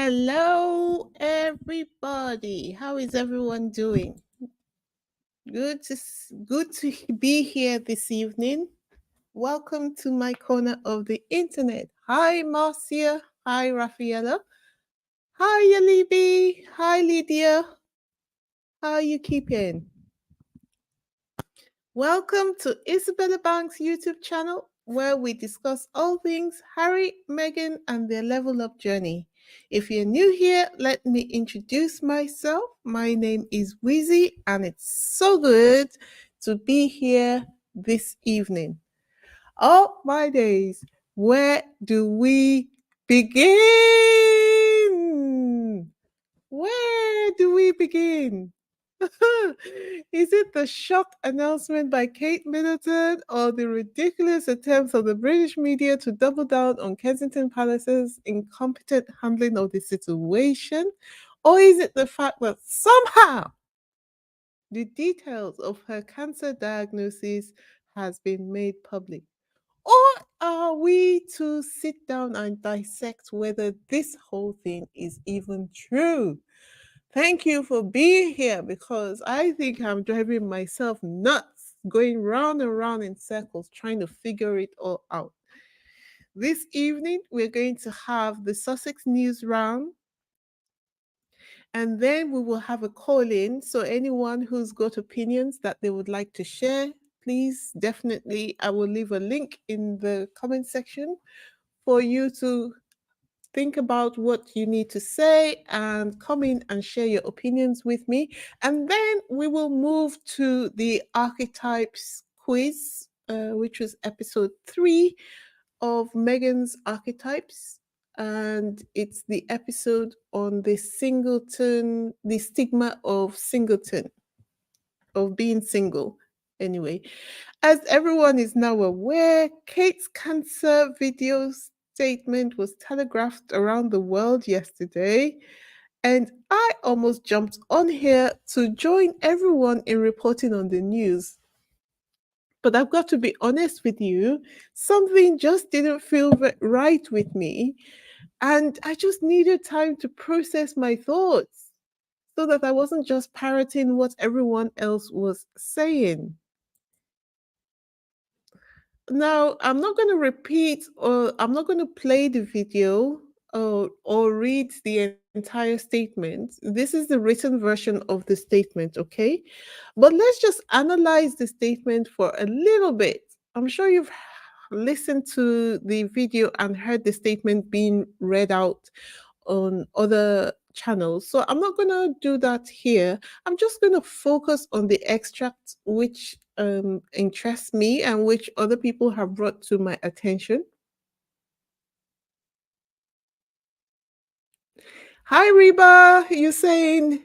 Hello, everybody. How is everyone doing? Good to be here this evening. Welcome to my corner of the internet. Hi, Marcia. Hi, Rafaela. Hi, Yalibi. Hi, Lydia. How you keeping? Welcome to Isabella Banks' YouTube channel, where we discuss all things Harry, Meghan, and their level up journey. If you're new here, let me introduce myself. My name is Weezy, and it's so good to be here this evening. Oh my days, where do we begin? Where do we begin? Is it the shock announcement by Kate Middleton or the ridiculous attempts of the British media to double down on Kensington Palace's incompetent handling of the situation? Or is it the fact that somehow the details of her cancer diagnosis has been made public? Or are we to sit down and dissect whether this whole thing is even true? Thank you for being here because I think I'm driving myself nuts, going round and round in circles, trying to figure it all out. This evening, we're going to have the Sussex news round, and then we will have a call in. So, anyone who's got opinions that they would like to share, please definitely, I will leave a link in the comment section for you to think about what you need to say and come in and share your opinions with me. And then we will move to the Archetypes quiz, which was episode 3 of Meghan's Archetypes. And it's the episode on the stigma of singleton, of being single. Anyway, as everyone is now aware, Kate's cancer video statement was telegraphed around the world yesterday, and I almost jumped on here to join everyone in reporting on the news. But I've got to be honest with you, something just didn't feel right with me, and I just needed time to process my thoughts so that I wasn't just parroting what everyone else was saying. Now, I'm not going to repeat or I'm not going to play the video or read the entire statement. This is the written version of the statement, okay? But let's just analyze the statement for a little bit. I'm sure you've listened to the video and heard the statement being read out on other channels. So I'm not going to do that here. I'm just going to focus on the extract which interests me and which other people have brought to my attention. Hi, Reba. You're saying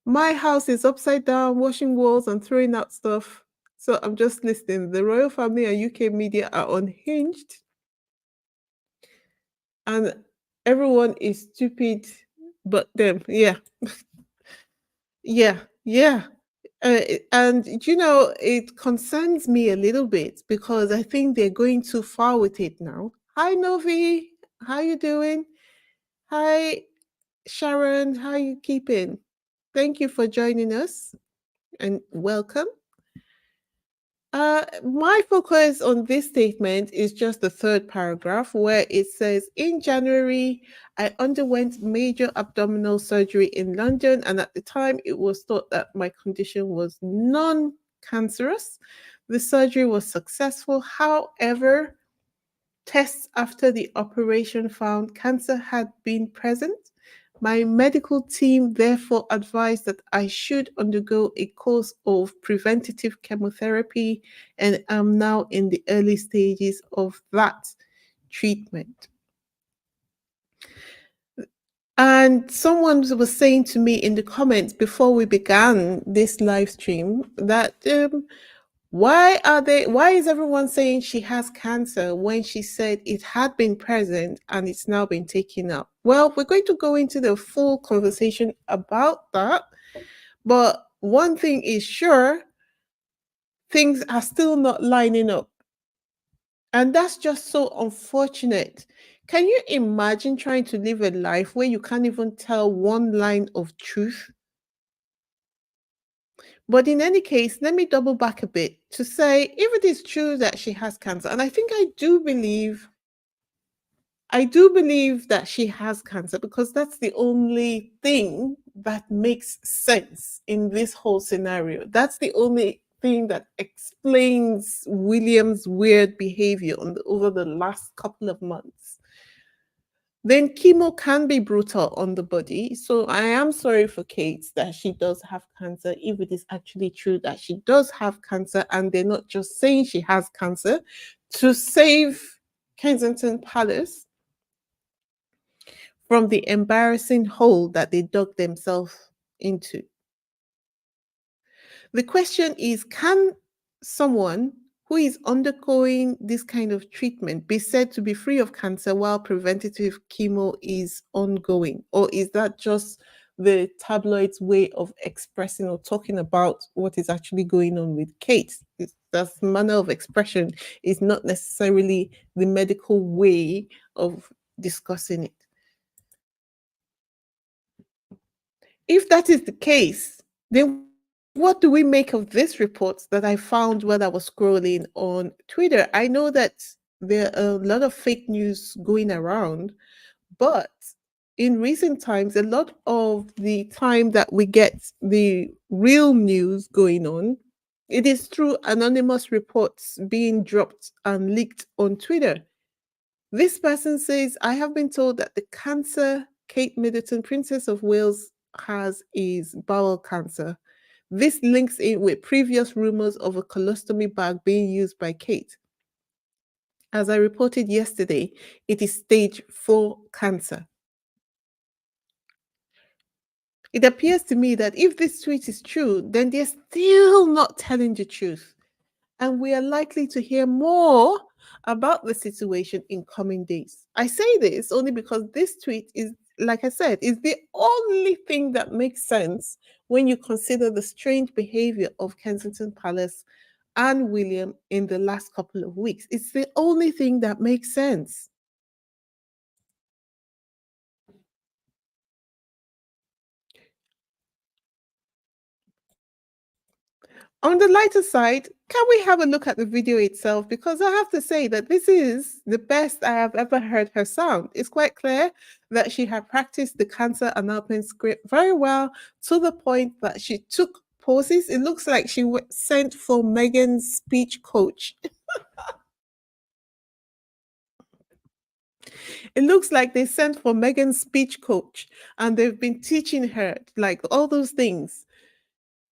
my house is upside down, washing walls and throwing out stuff. So I'm just listening. The royal family and UK media are unhinged, and everyone is stupid but them. Yeah. Yeah. And it concerns me a little bit because I think they're going too far with it now. Hi, Novi. How you doing? Hi, Sharon. How you keeping? Thank you for joining us and welcome. My focus on this statement is just the third paragraph where it says, in January, I underwent major abdominal surgery in London, and at the time, it was thought that my condition was non cancerous. The surgery was successful. However, tests after the operation found cancer had been present. My medical team therefore advised that I should undergo a course of preventative chemotherapy, and am now in the early stages of that treatment. And someone was saying to me in the comments before we began this live stream that why is everyone saying she has cancer when she said it had been present and it's now been taken up? Well, we're going to go into the full conversation about that. But one thing is sure, things are still not lining up. And that's just so unfortunate. Can you imagine trying to live a life where you can't even tell one line of truth? But in any case, let me double back a bit to say if it is true that she has cancer, and I do believe that she has cancer because that's the only thing that makes sense in this whole scenario. That's the only thing that explains William's weird behavior over the last couple of months. Then chemo can be brutal on the body. So I am sorry for Kate that she does have cancer, if it is actually true that she does have cancer and they're not just saying she has cancer to save Kensington Palace from the embarrassing hole that they dug themselves into. The question is, can someone who is undergoing this kind of treatment be said to be free of cancer while preventative chemo is ongoing? Or is that just the tabloid's way of expressing or talking about what is actually going on with Kate? That manner of expression is not necessarily the medical way of discussing it. If that is the case, then what do we make of this report that I found when I was scrolling on Twitter? I know that there are a lot of fake news going around, but in recent times, a lot of the time that we get the real news going on, it is through anonymous reports being dropped and leaked on Twitter. This person says, I have been told that the cancer Kate Middleton, Princess of Wales, has is bowel cancer. This links in with previous rumors of a colostomy bag being used by Kate. As I reported yesterday, it is stage 4 cancer. It appears to me that if this tweet is true, then they're still not telling the truth. And we are likely to hear more about the situation in coming days. I say this only because this tweet is, like I said, is the only thing that makes sense when you consider the strange behavior of Kensington Palace and William in the last couple of weeks. It's the only thing that makes sense. On the lighter side, can we have a look at the video itself? Because I have to say that this is the best I have ever heard her sound. It's quite clear that she had practiced the cancer announcement script very well to the point that she took pauses. It looks like she sent for Meghan's speech coach. It looks like they sent for Meghan's speech coach and they've been teaching her like all those things.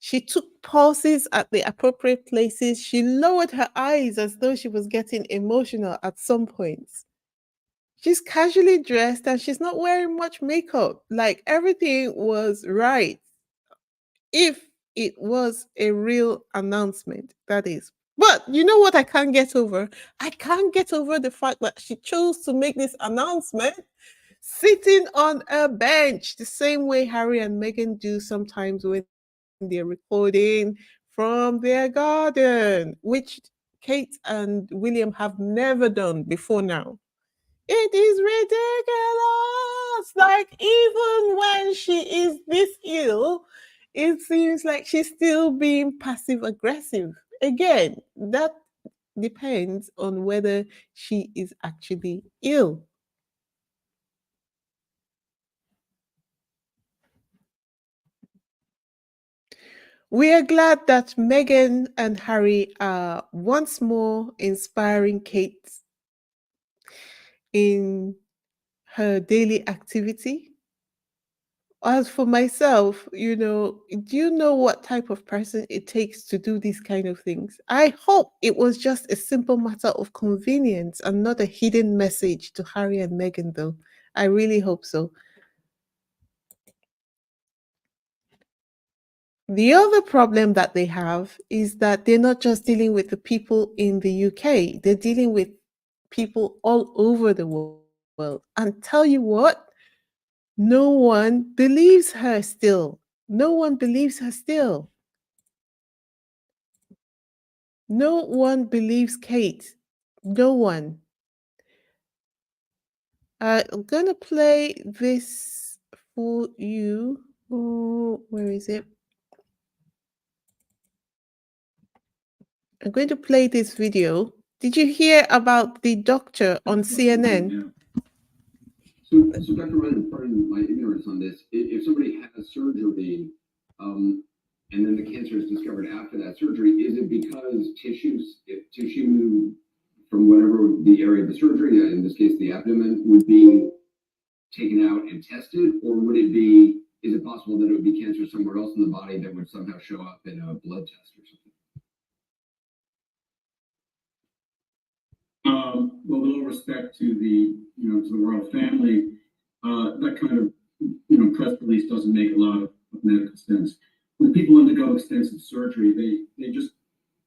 She took pauses at the appropriate places. She lowered her eyes as though she was getting emotional at some points. She's casually dressed and she's not wearing much makeup. Like everything was right. If it was a real announcement, that is. But you know what I can't get over? I can't get over the fact that she chose to make this announcement sitting on a bench, the same way Harry and Meghan do sometimes when they're recording from their garden, which Kate and William have never done before now. It is ridiculous. Like, even when she is this ill, it seems like she's still being passive aggressive. Again, that depends on whether she is actually ill. We are glad that Meghan and Harry are once more inspiring Kate in her daily activity. As for myself, do you know what type of person it takes to do these kind of things? I hope it was just a simple matter of convenience and not a hidden message to Harry and Meghan, though. I really hope so. The other problem that they have is that they're not just dealing with the people in the UK, they're dealing with people all over the world. And tell you what, no one believes her still. No one believes her still. No one believes Kate. No one. I'm gonna play this for you. Oh, where is it? I'm going to play this video. Did you hear about the doctor on CNN? So Dr. Ryan, pardon my ignorance on this. If somebody has surgery, um, and then the cancer is discovered after that surgery, is it because tissue from whatever the area of the surgery, in this case the abdomen, would be taken out and tested, or would it be? Is it possible that it would be cancer somewhere else in the body that would somehow show up in a blood test or something? Well, with all respect to the royal family, that kind of press release doesn't make a lot of medical sense. When people undergo extensive surgery, they just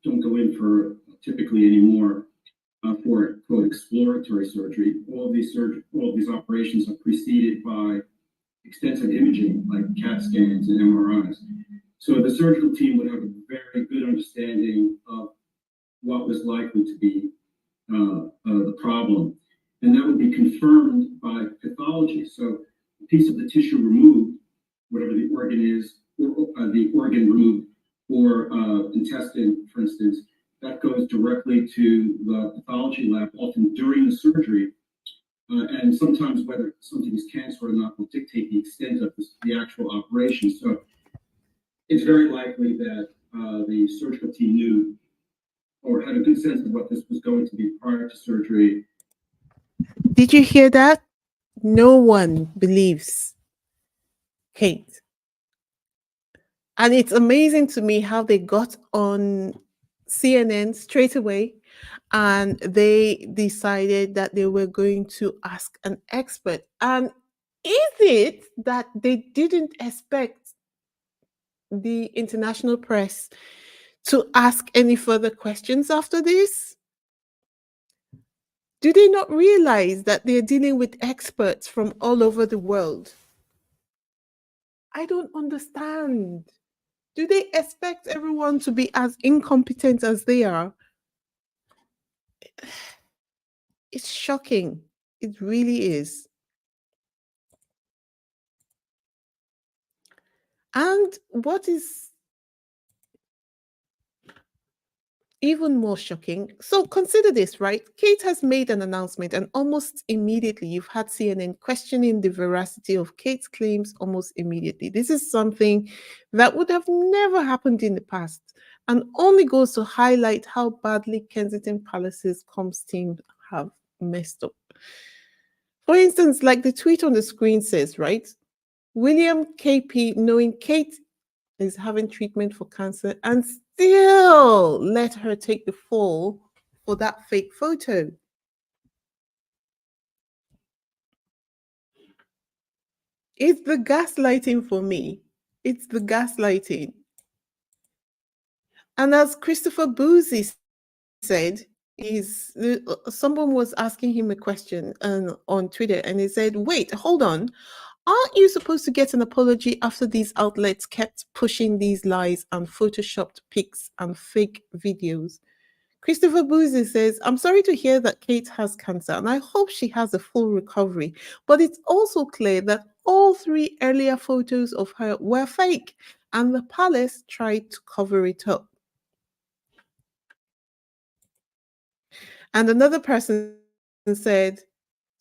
don't go in for typically anymore for quote exploratory surgery. All of these operations are preceded by extensive imaging like CAT scans and MRIs. So the surgical team would have a very good understanding of what was likely to be the problem, and that would be confirmed by pathology. So a piece of the tissue removed, whatever the organ is, or the organ removed, or intestine, for instance, that goes directly to the pathology lab, often during the surgery. And sometimes whether something is cancer or not will dictate the extent of the actual operation. So it's very likely that the surgical team knew or had a good sense of what this was going to be prior to surgery. Did you hear that? No one believes Kate. And it's amazing to me how they got on CNN straight away and they decided that they were going to ask an expert. And is it that they didn't expect the international press to ask any further questions after this? Do they not realize that they're dealing with experts from all over the world? I don't understand. Do they expect everyone to be as incompetent as they are? It's shocking. It really is. And what is even more shocking, so consider this, right? Kate has made an announcement, and almost immediately you've had CNN questioning the veracity of Kate's claims almost immediately. This is something that would have never happened in the past and only goes to highlight how badly Kensington Palace's comms team have messed up. For instance, like the tweet on the screen says, right? William KP, knowing Kate is having treatment for cancer and still let her take the fall for that fake photo. It's the gaslighting for me. It's the gaslighting. And as Christopher Boozy said, someone was asking him a question on Twitter, and he said, "Wait, hold on. Aren't you supposed to get an apology after these outlets kept pushing these lies and photoshopped pics and fake videos?" Christopher Boozy says, "I'm sorry to hear that Kate has cancer and I hope she has a full recovery. But it's also clear that all three earlier photos of her were fake and the palace tried to cover it up." And another person said,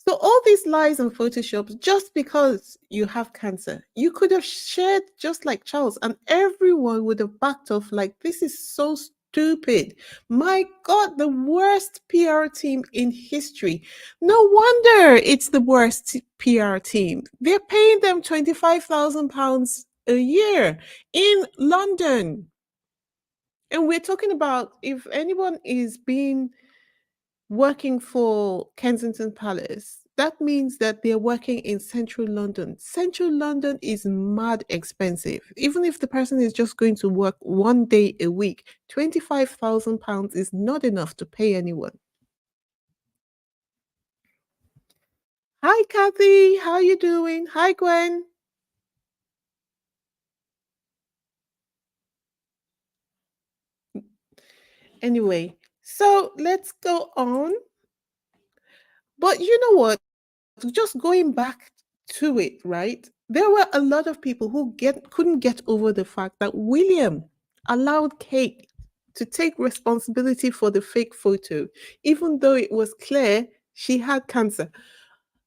"So all these lies and photoshops just because you have cancer. You could have shared just like Charles and everyone would have backed off like this is so stupid. My God, the worst PR team in history. No wonder it's the worst PR team. They're paying them £25,000 a year in London." And we're talking about if anyone is being working for Kensington Palace, that means that they're working in central London. Central London is mad expensive. Even if the person is just going to work 1 day a week, £25,000 is not enough to pay anyone. Hi, Kathy. How you doing? Hi, Gwen. Anyway, so let's go on. But you know what? just going back to it, right? There were a lot of people who couldn't get over the fact that William allowed Kate to take responsibility for the fake photo, even though it was clear she had cancer.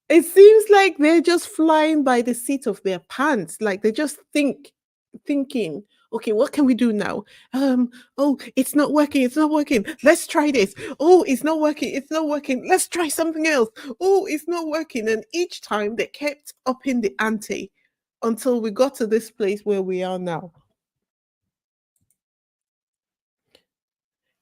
It seems like they're just flying by the seat of their pants. Like they just thinking, okay, what can we do now? Oh, it's not working, it's not working. Let's try this. Oh, it's not working, it's not working. Let's try something else. Oh, it's not working. And each time they kept upping the ante until we got to this place where we are now.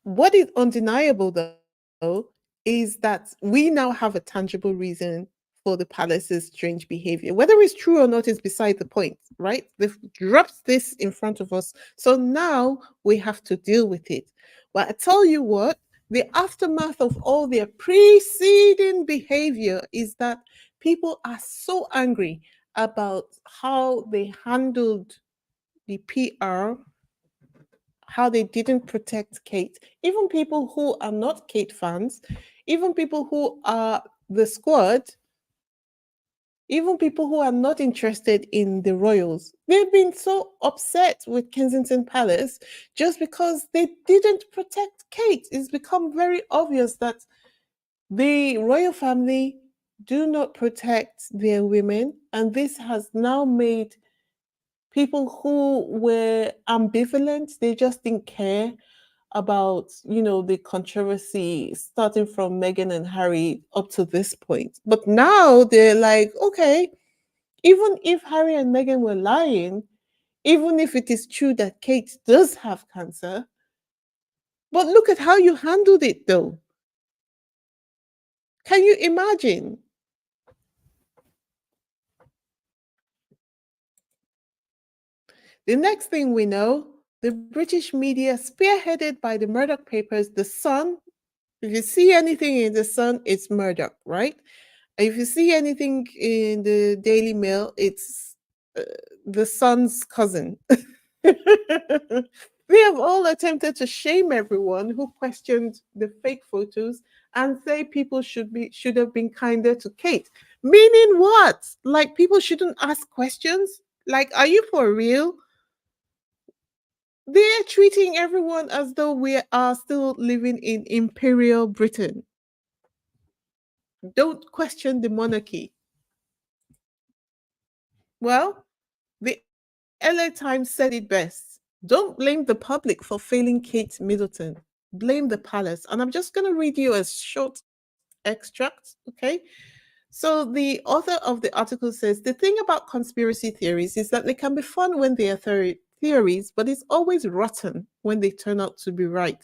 What is undeniable, though, is that we now have a tangible reason for the palace's strange behavior. Whether it's true or not is beside the point, right? They've dropped this in front of us. So now we have to deal with it. But I tell you what, the aftermath of all their preceding behavior is that people are so angry about how they handled the PR, how they didn't protect Kate. Even people who are not Kate fans, even people who are the squad, even people who are not interested in the royals, they've been so upset with Kensington Palace just because they didn't protect Kate. It's become very obvious that the royal family do not protect their women, and this has now made people who were ambivalent, they just didn't care about, the controversy starting from Meghan and Harry up to this point. But now they're like, okay, even if Harry and Meghan were lying, even if it is true that Kate does have cancer, but look at how you handled it though. Can you imagine? The next thing we know, the British media, spearheaded by the Murdoch papers, The Sun. If you see anything in The Sun, it's Murdoch, right? If you see anything in the Daily Mail, it's uh, The Sun's cousin. We have all attempted to shame everyone who questioned the fake photos and say people should have been kinder to Kate. Meaning what? Like people shouldn't ask questions? Like, are you for real? They're treating everyone as though we are still living in imperial Britain. Don't question the monarchy. Well, the LA Times said it best. Don't blame the public for failing Kate Middleton. Blame the palace. And I'm just going to read you a short extract, okay? So, the author of the article says the thing about conspiracy theories is that they can be fun when they are theories, but it's always rotten when they turn out to be right.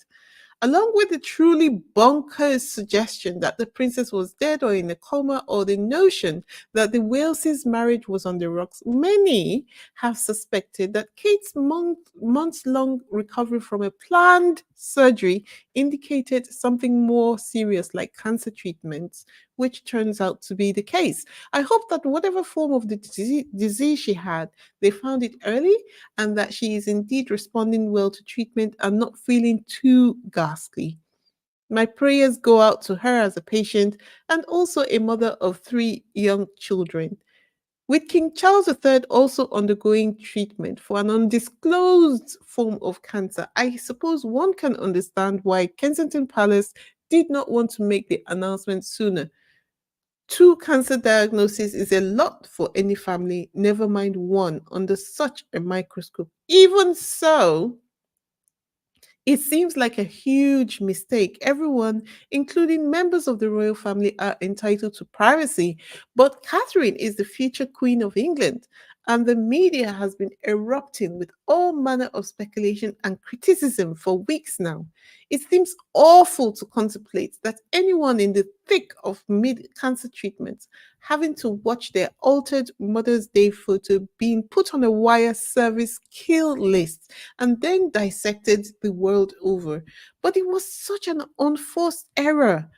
Along with the truly bonkers suggestion that the princess was dead or in a coma, or the notion that the Waleses' marriage was on the rocks, many have suspected that Kate's months long recovery from a planned surgery indicated something more serious like cancer treatments, which turns out to be the case. I hope that whatever form of the disease she had, they found it early and that she is indeed responding well to treatment and not feeling too ghastly. My prayers go out to her as a patient and also a mother of three young children. With King Charles III also undergoing treatment for an undisclosed form of cancer, I suppose one can understand why Kensington Palace did not want to make the announcement sooner. Two cancer diagnoses is a lot for any family, never mind one under such a microscope. Even so, it seems like a huge mistake. Everyone, including members of the royal family, are entitled to privacy. But Catherine is the future Queen of England, and the media has been erupting with all manner of speculation and criticism for weeks now. It seems awful to contemplate that anyone in the thick of mid cancer treatment having to watch their altered Mother's Day photo being put on a wire service kill list and then dissected the world over. But it was such an unforced error.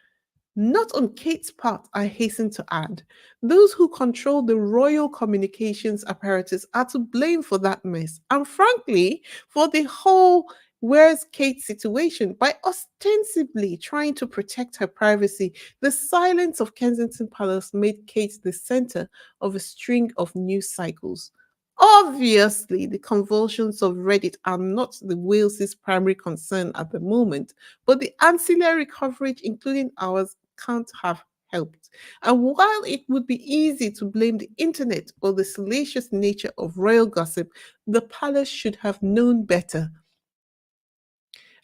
Not on Kate's part, I hasten to add. Those who control the royal communications apparatus are to blame for that mess, and frankly, for the whole Where's Kate's situation? By ostensibly trying to protect her privacy, the silence of Kensington Palace made Kate the center of a string of news cycles. Obviously, the convulsions of Reddit are not the Wales's primary concern at the moment, but the ancillary coverage, including ours, can't have helped. And while it would be easy to blame the internet or the salacious nature of royal gossip, the palace should have known better.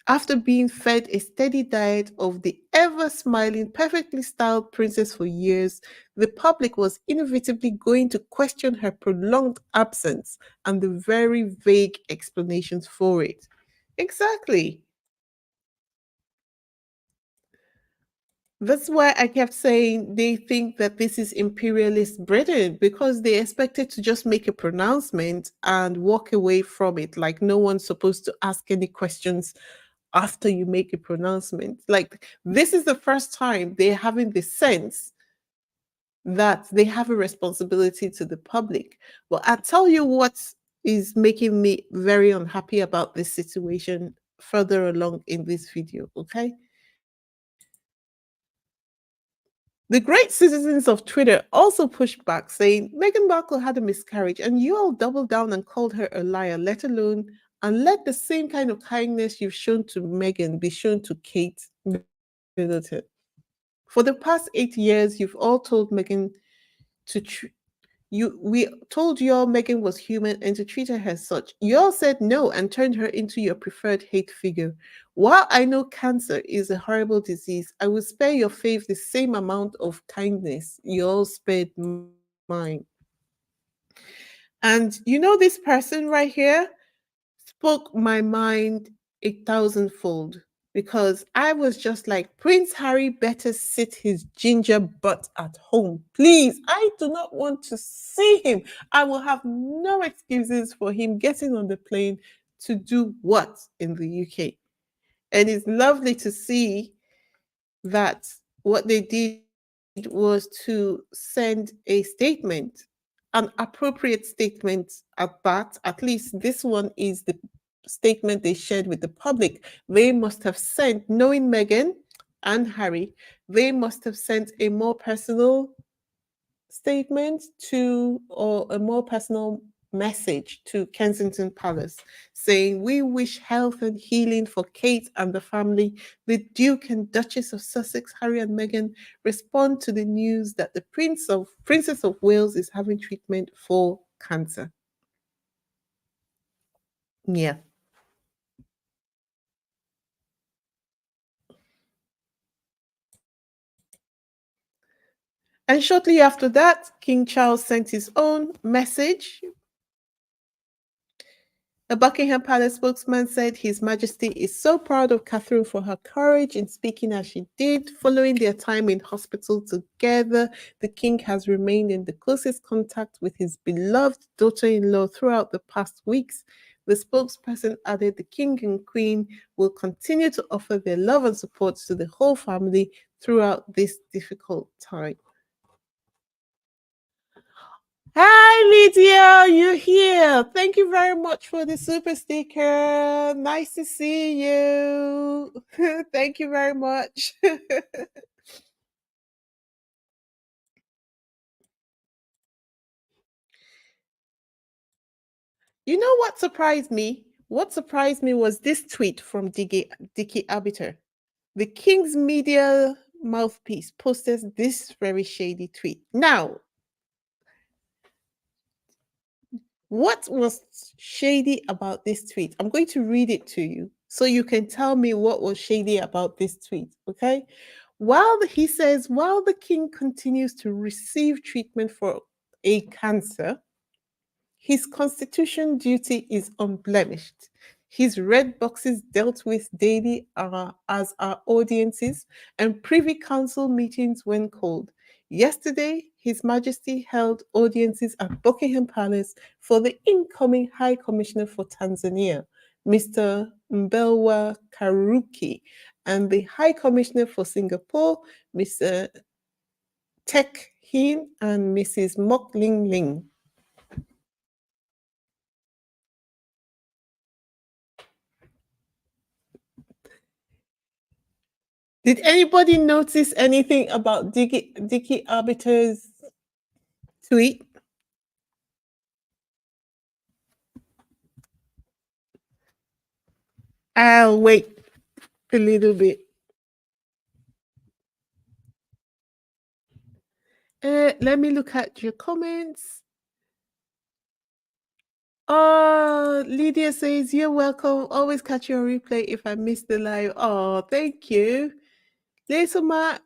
After being fed a steady diet of the ever smiling, perfectly styled princess for years, the public was inevitably going to question her prolonged absence and the very vague explanations for it. Exactly. That's why I kept saying they think that this is imperialist Britain because they expected to just make a pronouncement and walk away from it. Like no one's supposed to ask any questions after you make a pronouncement. Like this is the first time they're having the sense that they have a responsibility to the public. Well, I'll tell you what is making me very unhappy about this situation further along in this video, okay? The great citizens of Twitter also pushed back, saying Meghan Markle had a miscarriage, and you all doubled down and called her a liar, let alone, and let the same kind of kindness you've shown to Meghan be shown to Kate Middleton. For the past 8 years, you've all told Meghan to we told you all Meghan was human and to treat her as such. You all said no and turned her into your preferred hate figure. While I know cancer is a horrible disease, I will spare your faith the same amount of kindness you all spared mine. And you know this person right here spoke my mind a thousandfold because I was just like, Prince Harry better sit his ginger butt at home. Please, I do not want to see him. I will have no excuses for him getting on the plane to do what in the UK. And it's lovely to see that what they did was to send a statement, an appropriate statement at that. At least this one is the statement they shared with the public. They must have sent, knowing Meghan and Harry, they must have sent a more personal statement to, or a more personal message to Kensington Palace saying, we wish health and healing for Kate and the family. The Duke and Duchess of Sussex, Harry and Meghan, respond to the news that the Princess of Wales is having treatment for cancer. Yeah. And shortly after that, King Charles sent his own message. A Buckingham Palace spokesman said His Majesty is so proud of Catherine for her courage in speaking as she did. Following their time in hospital together, the King has remained in the closest contact with his beloved daughter in law throughout the past weeks. The spokesperson added the King and Queen will continue to offer their love and support to the whole family throughout this difficult time. Hi, Lydia, you're here. Thank you very much for the super sticker. Nice to see you. Thank you very much. You know what surprised me? What surprised me was this tweet from Dickie Arbiter. The King's media mouthpiece posted this very shady tweet. Now, what was shady about this tweet? I'm going to read it to you so you can tell me what was shady about this tweet, okay? He says, while the king continues to receive treatment for a cancer, his constitution duty is unblemished. His red boxes dealt with daily as our audiences and privy council meetings when called. Yesterday, His Majesty held audiences at Buckingham Palace for the incoming High Commissioner for Tanzania, Mr. Mbelwa Karuki, and the High Commissioner for Singapore, Mr. Tek Hin and Mrs. Mok Ling Ling. Did anybody notice anything about Dicky Arbiter's tweet? I'll wait a little bit. Let me look at your comments. Oh, Lydia says, you're welcome. Always catch your replay if I miss the live. Oh, thank you. Little Mark,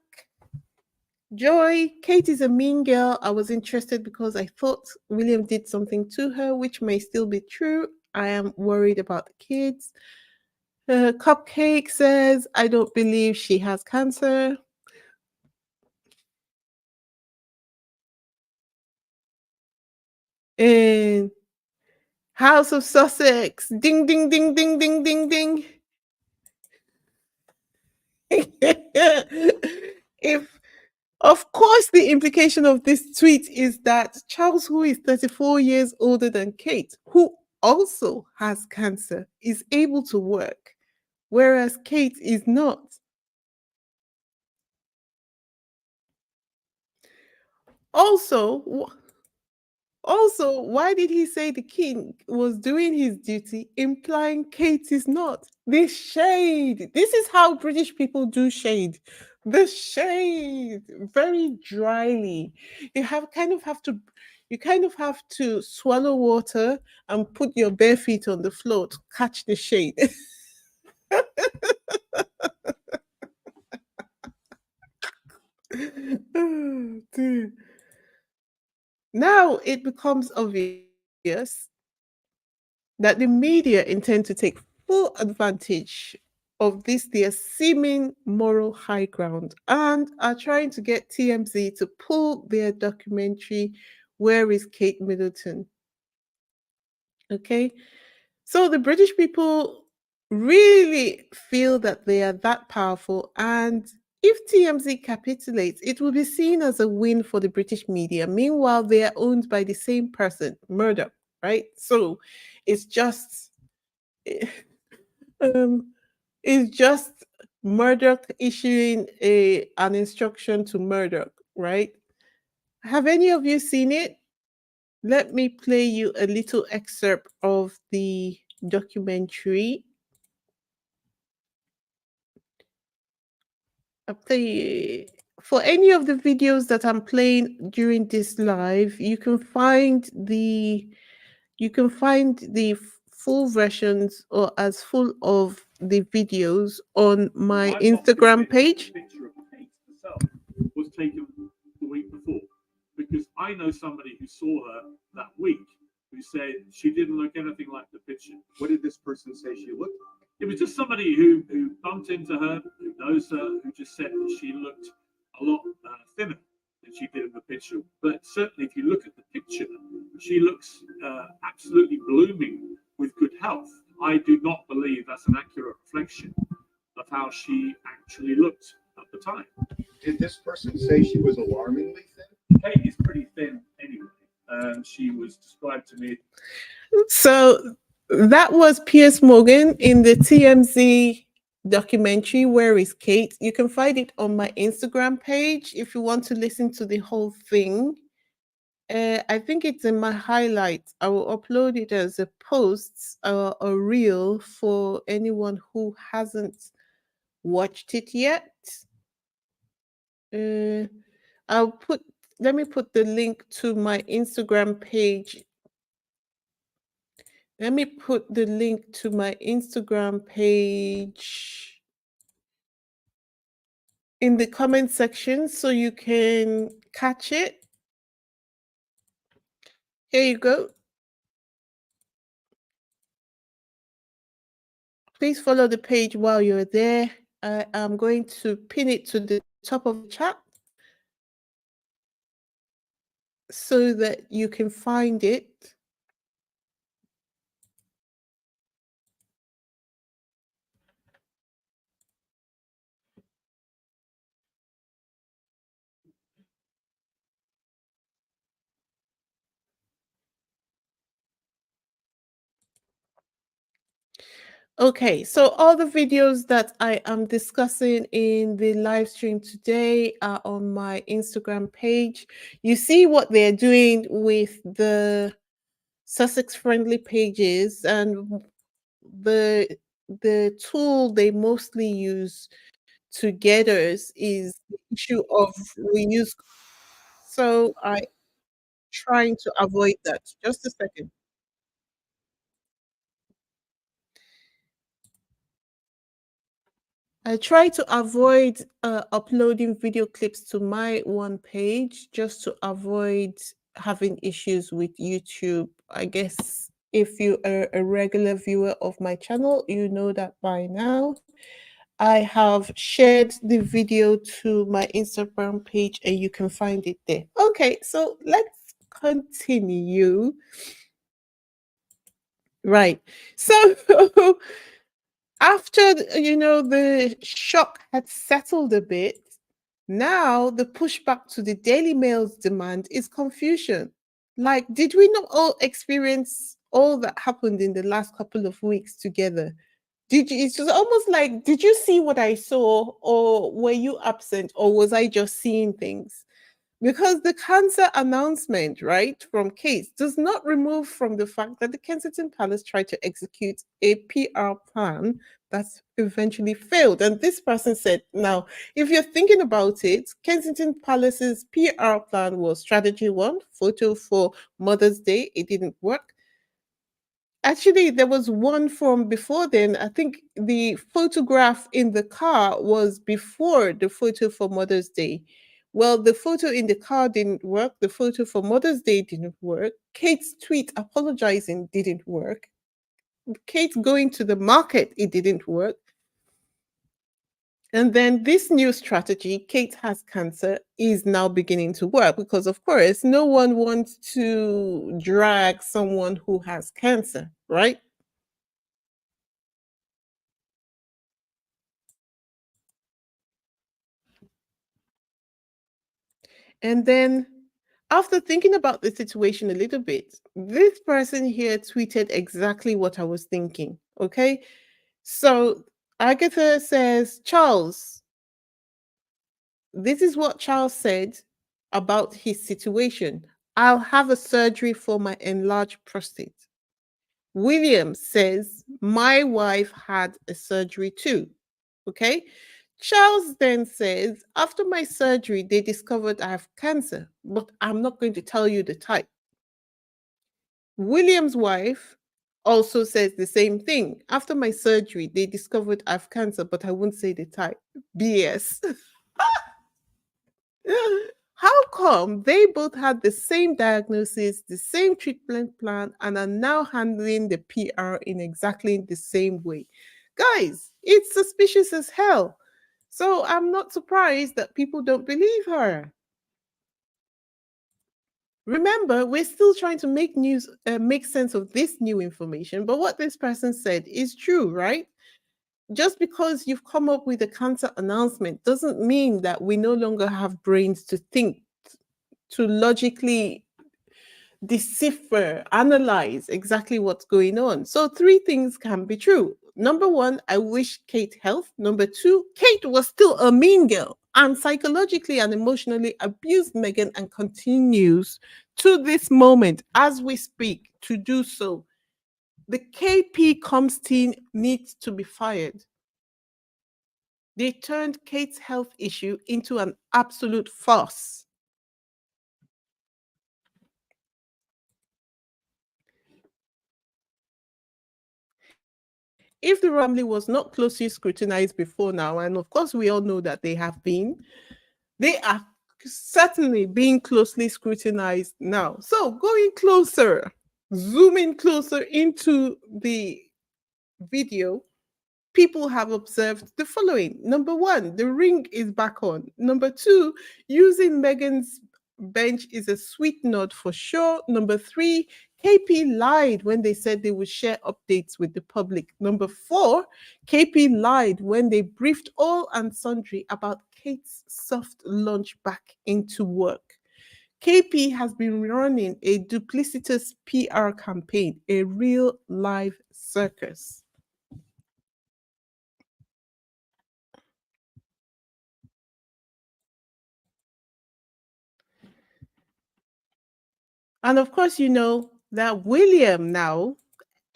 Joy, Kate is a mean girl. I was interested because I thought William did something to her, which may still be true. I am worried about the kids. Cupcake says, I don't believe she has cancer. And House of Sussex, ding, ding, ding, ding, ding, ding, ding. If Of course, the implication of this tweet is that Charles, who is 34 years older than Kate, who also has cancer, is able to work, whereas Kate is not. Also, why did he say the king was doing his duty, implying Kate is not? This shade. This is how British people do shade. The shade, very dryly. You kind of have to swallow water and put your bare feet on the floor to catch the shade. Oh, dear. Now it becomes obvious that the media intend to take full advantage of this their seeming moral high ground and are trying to get TMZ to pull their documentary Where is Kate Middleton? Okay? So the British people really feel that they are that powerful, and if TMZ capitulates, it will be seen as a win for the British media. Meanwhile, they are owned by the same person, Murdoch, right? So it's just um, it's just Murdoch issuing an instruction to Murdoch, right? Have any of you seen it? Let me play you a little excerpt of the documentary. I'll play for any of the videos that I'm playing during this live. You can find the full versions or as full of the videos on my Instagram page. Picture of Kate herself was taken the week before because I know somebody who saw her that week who said she didn't look anything like the picture. What did this person say she looked like? It was just somebody who bumped into her, who knows her, who just said that she looked a lot thinner than she did in the picture. But certainly, if you look at the picture, she looks absolutely blooming with good health. I do not believe that's an accurate reflection of how she actually looked at the time. Did this person say she was alarmingly thin? Kate is pretty thin anyway. She was described to me. So that was Piers Morgan in the TMZ documentary Where is Kate? You can find it on my Instagram page if you want to listen to the whole thing. I think it's in my highlights. I will upload it as a post or a reel for anyone who hasn't watched it yet. Uh, I'll put Let me put the link to my Instagram page. Let me put the link to my Instagram page in the comment section so you can catch it. Here you go. Please follow the page while you're there. I am going to pin it to the top of the chat so that you can find it. Okay, so all the videos that I am discussing in the live stream today are on my Instagram page. You see what they're doing with the Sussex friendly pages, and the the tool they mostly use to get us is the issue of reuse. So I trying to avoid that. Just a second. I try to avoid uploading video clips to my one page just to avoid having issues with YouTube. I guess if you are a regular viewer of my channel, you know that by now. I have shared the video to my Instagram page and you can find it there. Okay, so let's continue. Right. So after the shock had settled a bit, now the pushback to the Daily Mail's demand is confusion. Like, did we not all experience all that happened in the last couple of weeks together? Did you? It's just almost like, did you see what I saw, or were you absent, or was I just seeing things? Because the cancer announcement, right, from Kate does not remove from the fact that the Kensington Palace tried to execute a PR plan that eventually failed. And this person said, now, if you're thinking about it, Kensington Palace's PR plan was strategy one, photo for Mother's Day. It didn't work. Actually, there was one from before then. I think the photograph in the car was before the photo for Mother's Day. Well, the photo in the car didn't work. The photo for Mother's Day didn't work. Kate's tweet apologizing didn't work. Kate going to the market, it didn't work. And then this new strategy, Kate has cancer, is now beginning to work because, of course, no one wants to drag someone who has cancer, right? And then, after thinking about the situation a little bit, this person here tweeted exactly what I was thinking. Okay. So Agatha says, Charles, this is what Charles said about his situation. I'll have a surgery for my enlarged prostate. William says, my wife had a surgery too. Okay. Charles then says, after my surgery, they discovered I have cancer, but I'm not going to tell you the type. William's wife also says the same thing. After my surgery, they discovered I have cancer, but I won't say the type. BS. How come they both had the same diagnosis, the same treatment plan, and are now handling the PR in exactly the same way? Guys, it's suspicious as hell. So I'm not surprised that people don't believe her. Remember, we're still trying to make sense of this new information, but what this person said is true, right? Just because you've come up with a cancer announcement doesn't mean that we no longer have brains to think, to logically decipher, analyze exactly what's going on. So, three things can be true. Number one, I wish Kate health. Number two, Kate was still a mean girl and psychologically and emotionally abused Meghan and continues to this moment as we speak to do so. The KP Coms team needs to be fired. They turned Kate's health issue into an absolute farce. If the family was not closely scrutinized before now, and of course we all know that they have been, they are certainly being closely scrutinized now. So going closer, zooming closer into the video, people have observed the following. Number one, the ring is back on. Number two, using Meghan's bench is a sweet nod for sure. Number three, KP lied when they said they would share updates with the public. Number four, KP lied when they briefed all and sundry about Kate's soft launch back into work. KP has been running a duplicitous PR campaign, a real live circus. And of course, you know that William now,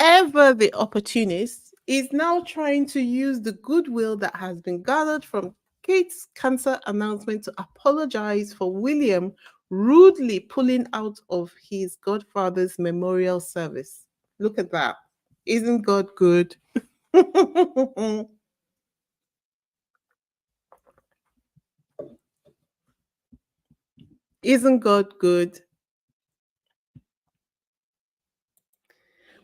ever the opportunist, is now trying to use the goodwill that has been gathered from Kate's cancer announcement to apologize for William rudely pulling out of his godfather's memorial service. Look at that. Isn't God good? Isn't God good?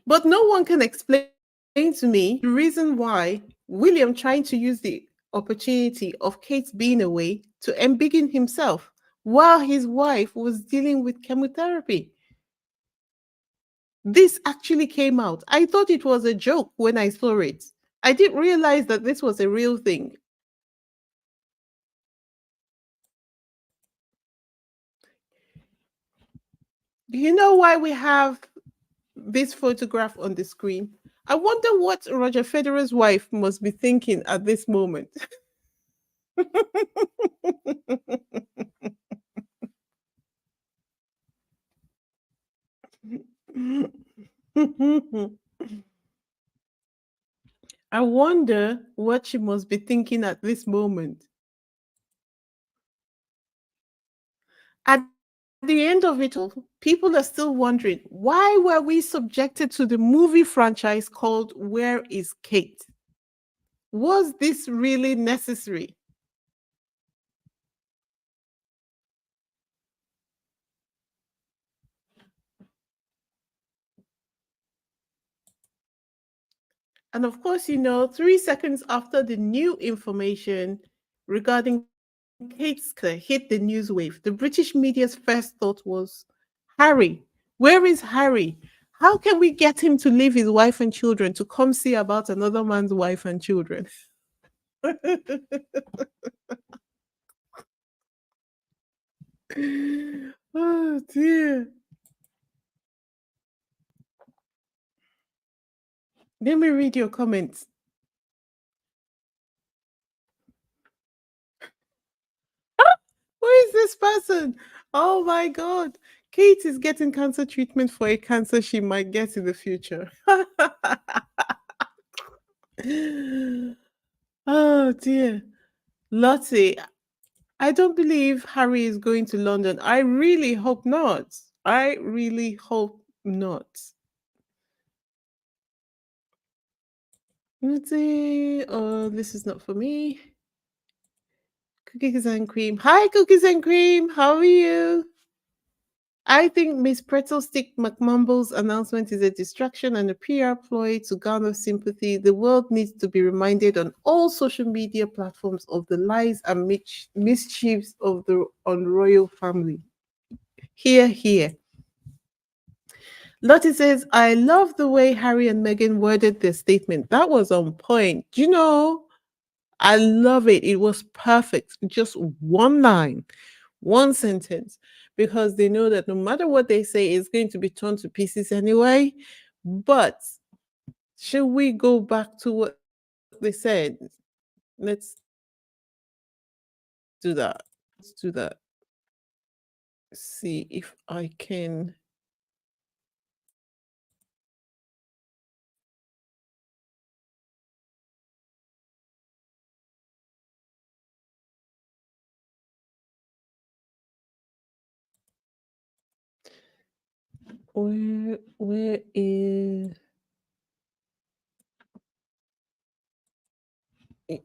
But no one can explain to me the reason why William trying to use the opportunity of Kate being away to embiggen himself while his wife was dealing with chemotherapy. This actually came out. I thought it was a joke when I saw it. I didn't realize that this was a real thing. Do you know why we have this photograph on the screen? I wonder what Roger Federer's wife must be thinking at this moment. I wonder what she must be thinking at this moment. At the end of it all, people are still wondering, why were we subjected to the movie franchise called Where is Kate? Was this really necessary? And of course, you know, 3 seconds after the new information regarding Kate's care hit the news wave, the British media's first thought was, Harry, where is Harry? How can we get him to leave his wife and children to come see about another man's wife and children? Oh dear. Let me read your comments. Who is this person? Oh my God. Kate is getting cancer treatment for a cancer she might get in the future. Oh dear. Lottie, I don't believe Harry is going to London. I really hope not. I really hope not. Lottie, oh, this is not for me. Cookies and cream. Hi, Cookies and cream. How are you? I think Miss Pretzel Stick McMumble's announcement is a distraction and a PR ploy to garner sympathy. The world needs to be reminded on all social media platforms of the lies and mischiefs of the royal family. Here, here. Lottie says, I love the way Harry and Meghan worded their statement. That was on point. You know, I love it. It was perfect. Just one line, one sentence, because they know that no matter what they say, it's going to be torn to pieces anyway. But should we go back to what they said? Let's do that. Let's do that. See if I can. Where is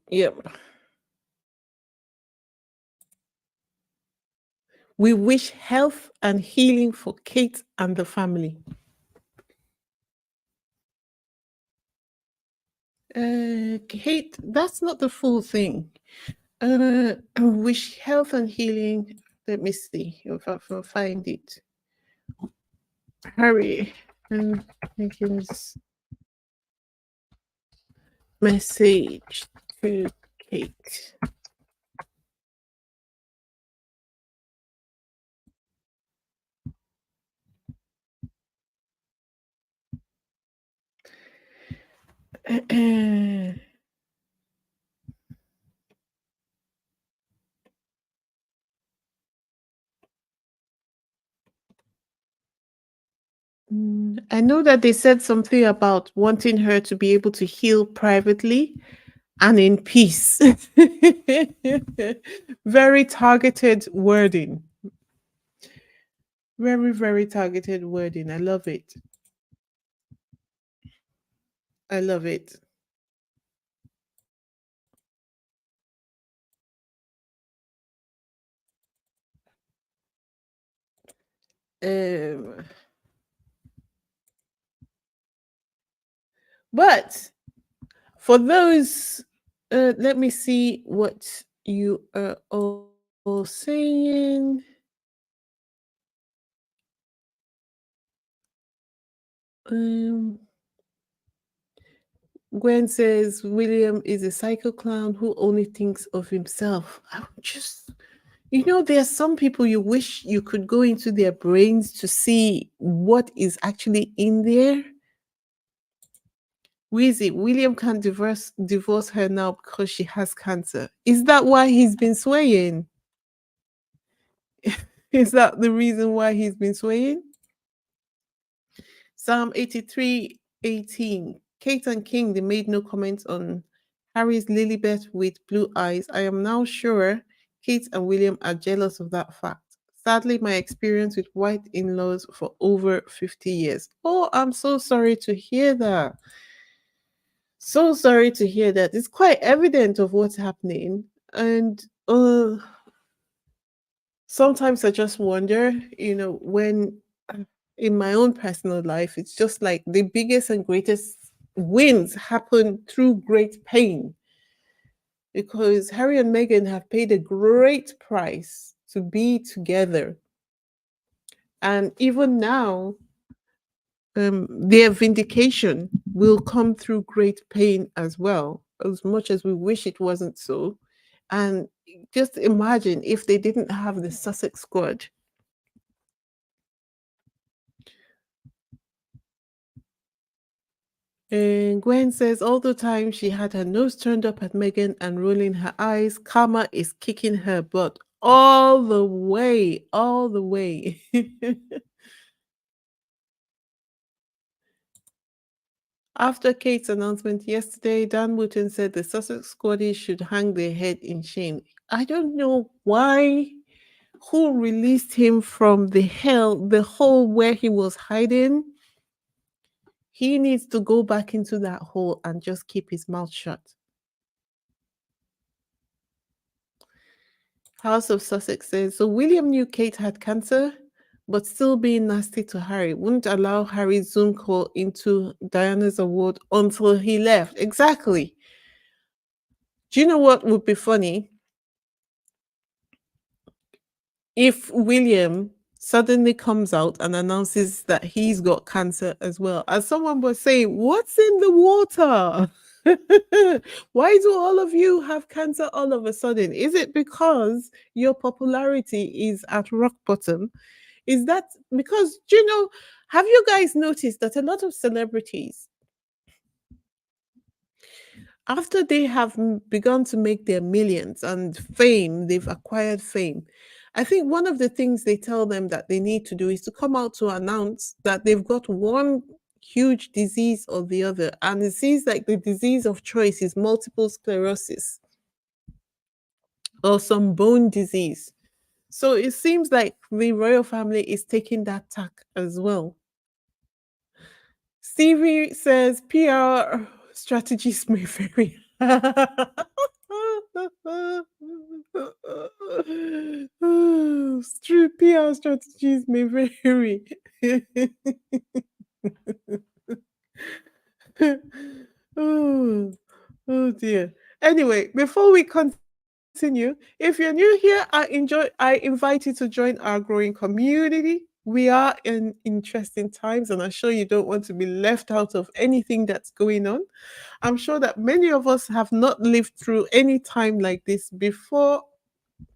yep. We wish health and healing for Kate and the family. Kate, that's not the full thing. Wish health and healing. Let me see if I can find it. Harry and Meghan's message to Kate. I know that they said something about wanting her to be able to heal privately and in peace. Very targeted wording. Very, very targeted wording. I love it. I love it. Um, but for those, let me see what you are all saying. Um, Gwen says William is a psycho clown who only thinks of himself. I'm just, there are some people you wish you could go into their brains to see what is actually in there. Weezy, William can't divorce her now because she has cancer. Is that why he's been swaying? Is that the reason why he's been swaying? Psalm 83:18. Kate and King, they made no comments on Harry's Lilibet with blue eyes. I am now sure Kate and William are jealous of that fact. Sadly, my experience with white in laws for over 50 years. Oh, I'm so sorry to hear that. So sorry to hear that. It's quite evident of what's happening. And sometimes I just wonder, when in my own personal life, it's just like the biggest and greatest wins happen through great pain because Harry and Meghan have paid a great price to be together. And even now, their vindication will come through great pain as well, as much as we wish it wasn't so. And just imagine if they didn't have the Sussex squad. And Gwen says all the time she had her nose turned up at Meghan and rolling her eyes, karma is kicking her butt all the way, all the way. After Kate's announcement yesterday, Dan Wooten said the Sussex squaddies should hang their head in shame. I don't know why, who released him from the hole where he was hiding. He needs to go back into that hole and just keep his mouth shut. House of Sussex says, so William knew Kate had cancer, but still being nasty to Harry. Wouldn't allow Harry's Zoom call into Diana's award until he left. Exactly. Do you know what would be funny? If William suddenly comes out and announces that he's got cancer as well. As someone was saying, what's in the water? Why do all of you have cancer all of a sudden? Is it because your popularity is at rock bottom? Is that because, have you guys noticed that a lot of celebrities, after they have begun to make their millions and fame, they've acquired fame. I think one of the things they tell them that they need to do is to come out to announce that they've got one huge disease or the other. And it seems like the disease of choice is multiple sclerosis or some bone disease. So it seems like the royal family is taking that tack as well. Stevie says PR strategies may vary. It's true, PR strategies may vary. oh, oh dear. Anyway, before we continue, if you're new here, I invite you to join our growing community. We are in interesting times, and I'm sure you don't want to be left out of anything that's going on. I'm sure that many of us have not lived through any time like this before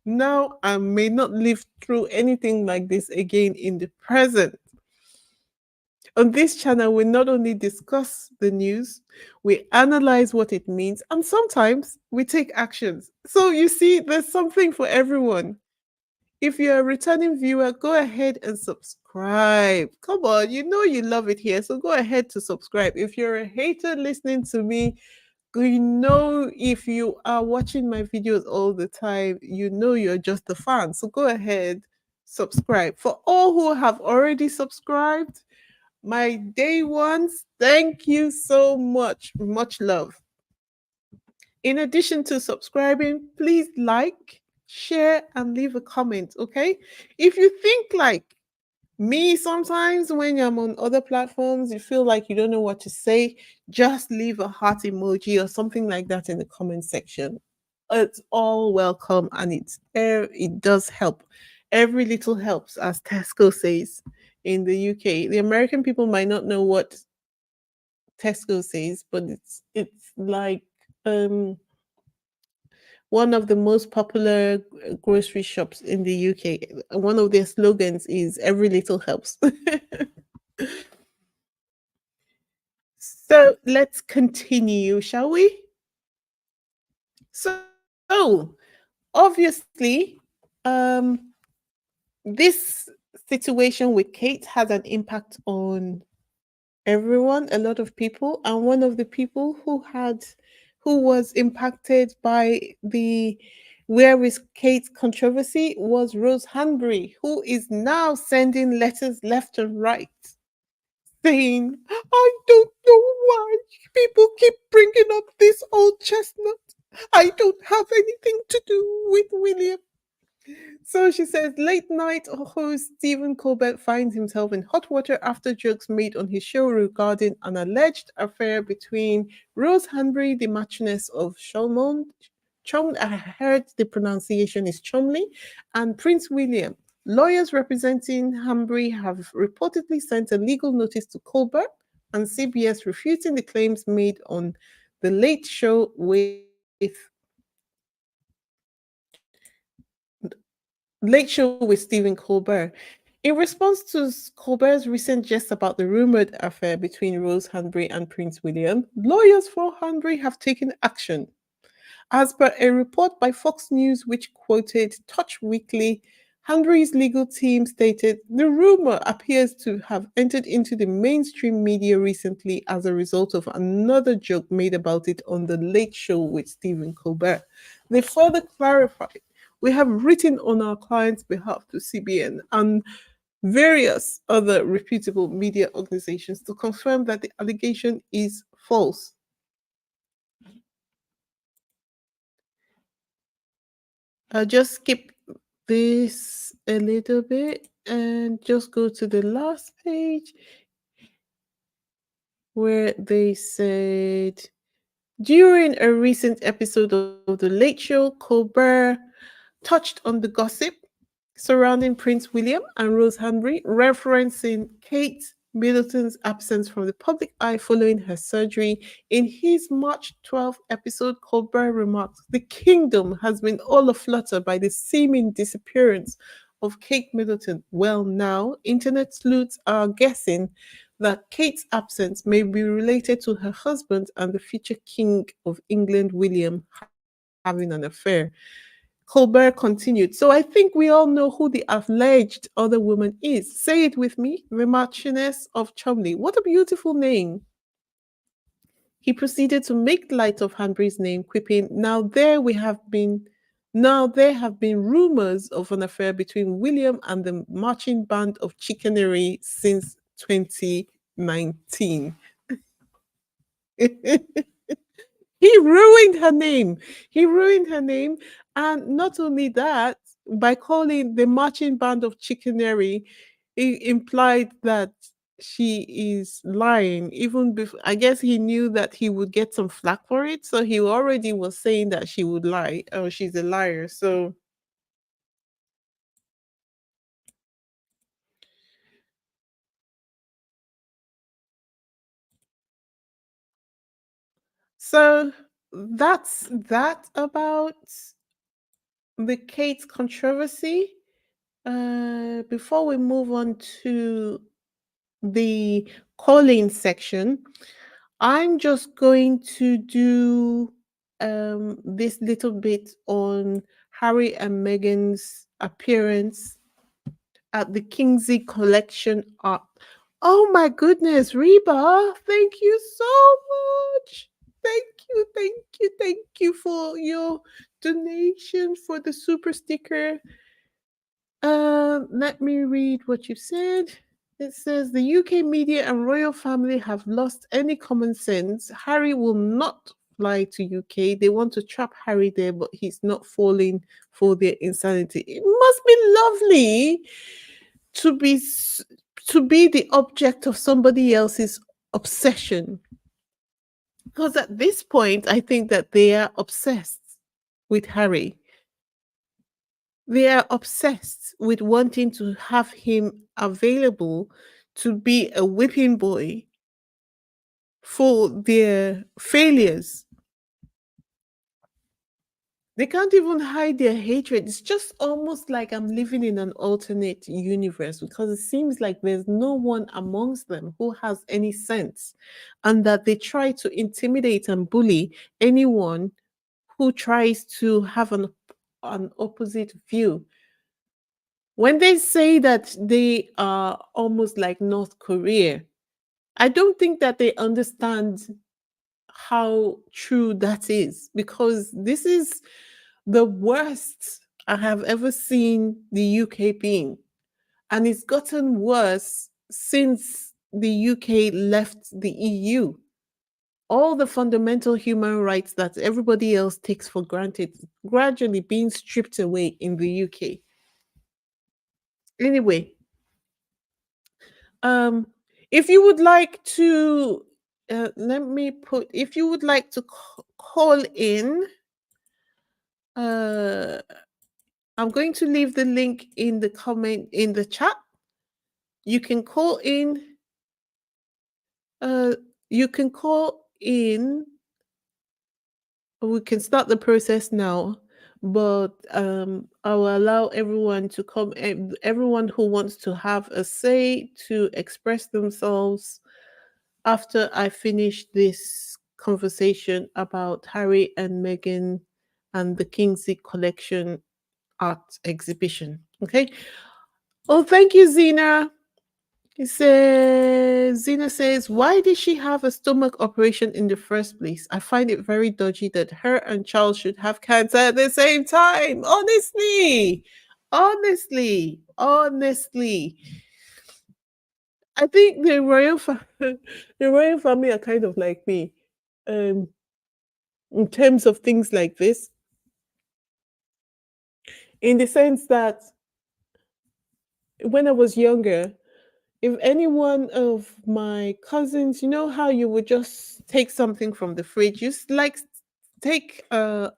now and may not live through anything like this again in the present. On this channel, we not only discuss the news, we analyze what it means, and sometimes we take actions. So you see, there's something for everyone. If you're a returning viewer, go ahead and subscribe subscribe. Come on, you know you love it here. So go ahead to subscribe. If you're a hater listening to me, you know, if you are watching my videos all the time, you know you're just a fan. So go ahead, subscribe. For all who have already subscribed, my day ones, thank you so much. Much love. In addition to subscribing, please like, share, and leave a comment, okay? If you think like me, sometimes when I'm on other platforms, you feel like you don't know what to say, just leave a heart emoji or something like that in the comment section. It's all welcome and it does help. Every little helps, as Tesco says in the UK. The American people might not know what Tesco says, but it's like um one of the most popular grocery shops in the UK. One of their slogans is "Every little helps." So let's continue, shall we? So obviously, um, this situation with Kate had an impact on everyone, a lot of people, and one of the people who was impacted by the Where is Kate controversy was Rose Hanbury, who is now sending letters left and right saying, I don't know why people keep bringing up this old chestnut. I don't have anything to do with William. So she says, late night host Stephen Colbert finds himself in hot water after jokes made on his show regarding an alleged affair between Rose Hanbury, the Marchioness of Cholmondeley. I heard the pronunciation is Chomley, and Prince William. Lawyers representing Hanbury have reportedly sent a legal notice to Colbert and CBS refuting the claims made on the Late Show with Stephen Colbert. In response to Colbert's recent jest about the rumored affair between Rose Hanbury and Prince William, lawyers for Hanbury have taken action. As per a report by Fox News, which quoted Touch Weekly, Hanbury's legal team stated the rumor appears to have entered into the mainstream media recently as a result of another joke made about it on The Late Show with Stephen Colbert. They further clarified, we have written on our client's behalf to CBN and various other reputable media organizations to confirm that the allegation is false. I'll just skip this a little bit and just go to the last page where they said during a recent episode of The Late Show, Colbert touched on the gossip surrounding Prince William and Rose Hanbury, referencing Kate Middleton's absence from the public eye following her surgery. In his March 12th episode, Colbert remarked, the kingdom has been all aflutter by the seeming disappearance of Kate Middleton. Well, now, internet sleuths are guessing that Kate's absence may be related to her husband and the future King of England, William, having an affair. Colbert continued. So I think we all know who the alleged other woman is. Say it with me, the Marchioness of Cholmondeley. What a beautiful name. He proceeded to make light of Hanbury's name, quipping, now there have been rumors of an affair between William and the marching band of chicanery since 2019. He ruined her name. He ruined her name. And not only that, by calling the marching band of chicanery, it implied that she is lying. Even before, I guess he knew that he would get some flack for it. So he already was saying that she would lie or she's a liar. So that's that about the Kate controversy. Before we move on to the calling section, I'm just going to do this little bit on Harry and Meghan's appearance at the Kingsley collection art. Oh my goodness, Reba, thank you so much. Thank you for your donation for the super sticker. Let me read what you said. It says the UK media and royal family have lost any common sense. Harry will not fly to UK. They want to trap Harry there, but he's not falling for their insanity. It must be lovely to to be the object of somebody else's obsession. Because at this point, I think that they are obsessed with Harry. They are obsessed with wanting to have him available to be a whipping boy for their failures. They can't even hide their hatred. It's just almost like I'm living in an alternate universe because it seems like there's no one amongst them who has any sense and that they try to intimidate and bully anyone who tries to have an opposite view. When they say that they are almost like North Korea, I don't think that they understand how true that is because this is the worst I have ever seen the UK being. And it's gotten worse since the UK left the EU. All the fundamental human rights that everybody else takes for granted gradually being stripped away in the UK. Anyway, um, if you would like to, let me put, if you would like to call in, uh, I'm going to leave the link in the comment in the chat. You can call in. Uh, you can call in. We can start the process now, but I will allow everyone to come. Everyone who wants to have a say to express themselves after I finish this conversation about Harry and Meghan and the Kingsley collection art exhibition. Okay. Oh, thank you, Zena. It says, Zena says, why did she have a stomach operation in the first place? I find it very dodgy that her and Charles should have cancer at the same time. Honestly. I think the the royal family are kind of like me, um, in terms of things like this, in the sense that when I was younger, if any one of my cousins, you know how you would just take something from the fridge, take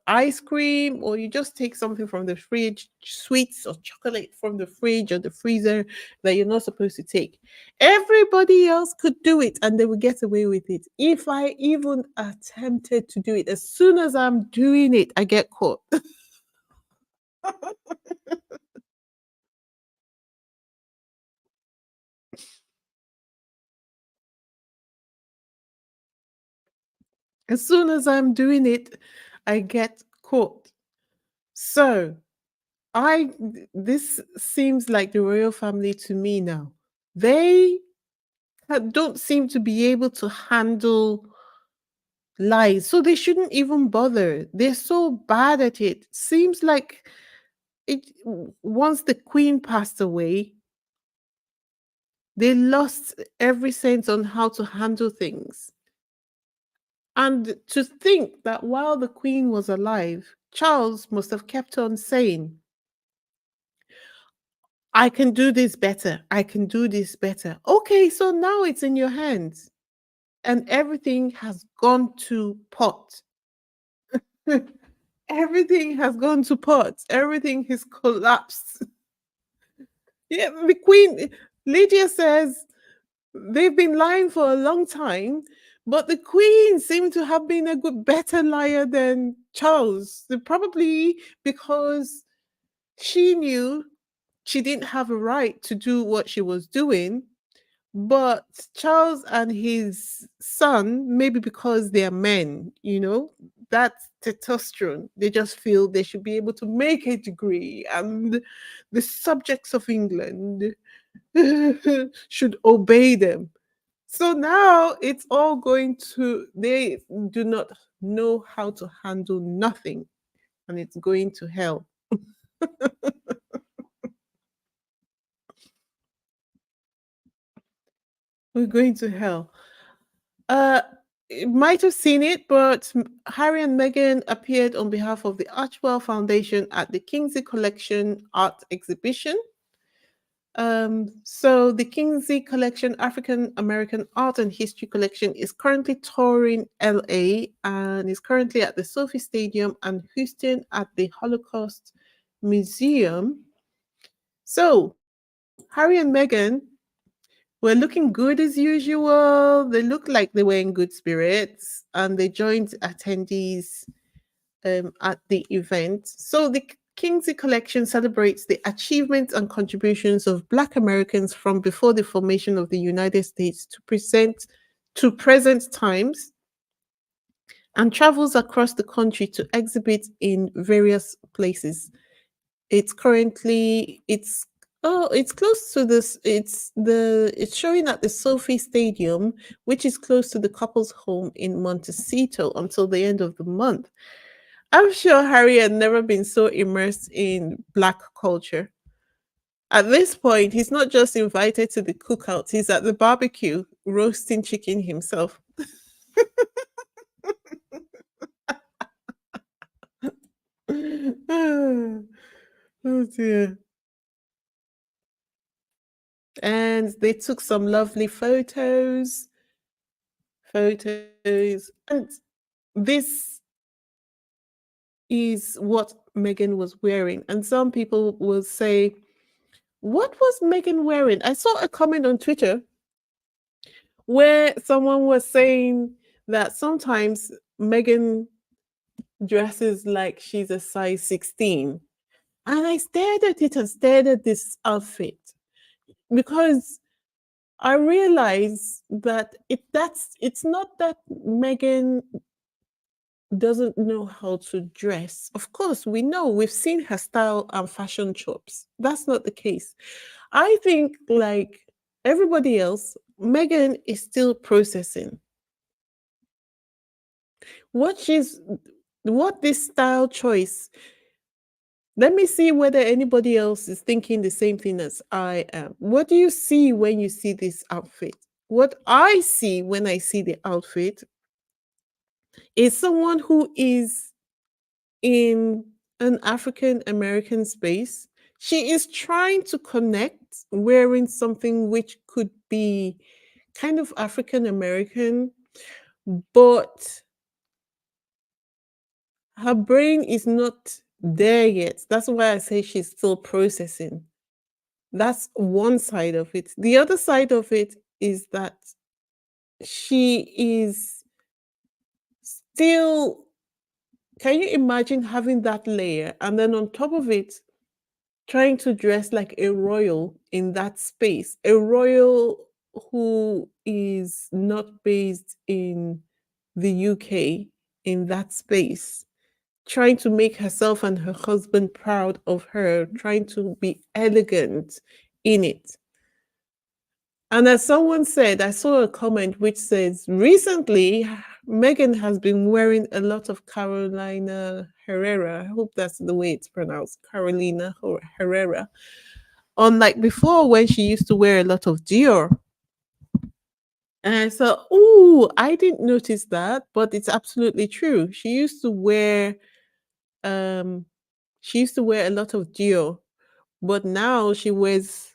ice cream, or you just take something from the fridge, sweets or chocolate from the fridge or the freezer that you're not supposed to take. Everybody else could do it and they would get away with it. If I even attempted to do it, as soon as I'm doing it, I get caught. As soon as I'm doing it, I get caught. So this seems like the royal family to me now. They don't seem to be able to handle lies, so they shouldn't even bother. They're so bad at it. Seems like once the queen passed away, they lost every sense on how to handle things. And to think that while the queen was alive, Charles must have kept on saying, I can do this better. I can do this better. Okay, so now it's in your hands. And everything has gone to pot. Everything has gone to pot. Everything has collapsed. Yeah, the queen, Lydia says they've been lying for a long time, but the queen seemed to have been a better liar than Charles. Probably because she knew she didn't have a right to do what she was doing. But Charles and his son, maybe because they're men, you know, testosterone. They just feel they should be able to make a degree, and the subjects of England should obey them. So now it's all going to, they do not know how to handle nothing, and it's going to hell. We're going to hell. Uh, you might have seen it, but Harry and Meghan appeared on behalf of the Archwell Foundation at the Kingsley Collection art exhibition. So the Kingsley Collection, African American Art and History Collection, is currently touring LA and is currently at the Sophie Stadium and Houston at the Holocaust Museum. So Harry and Meghan were looking good as usual. They looked like they were in good spirits, and they joined attendees at the event. So the Kingsley Collection celebrates the achievements and contributions of Black Americans from before the formation of the United States to present times, and travels across the country to exhibit in various places. It's close to this. It's showing at the Sophie Stadium, which is close to the couple's home in Montecito until the end of the month. I'm sure Harry had never been so immersed in Black culture. At this point, he's not just invited to the cookout, he's at the barbecue roasting chicken himself. Oh dear. And they took some lovely photos. And this is what Meghan was wearing. And some people will say, what was Meghan wearing? I saw a comment on Twitter where someone was saying that sometimes Meghan dresses like she's a size 16. And I stared at it and stared at this outfit because I realized that it's not that Meghan doesn't know how to dress. Of course, we know, we've seen her style and fashion chops. That's not the case. I think, like everybody else, Meghan is still processing. What she's what this style choice. Let me see whether anybody else is thinking the same thing as I am. What do you see when you see this outfit? What I see when I see the outfit is someone who is in an African American space. She is trying to connect wearing something which could be kind of African American, but her brain is not there yet. That's why I say she's still processing. That's one side of it. The other side of it is that she is still, can you imagine having that layer and then on top of it, trying to dress like a royal in that space? A royal who is not based in the UK, in that space, trying to make herself and her husband proud of her, trying to be elegant in it. And as someone said, I saw a comment which says, recently, Meghan has been wearing a lot of Carolina Herrera. I hope that's the way it's pronounced, Carolina Herrera. Unlike before, when she used to wear a lot of Dior. And I thought, oh, I didn't notice that, but it's absolutely true. Um, she used to wear a lot of Dior, but now she wears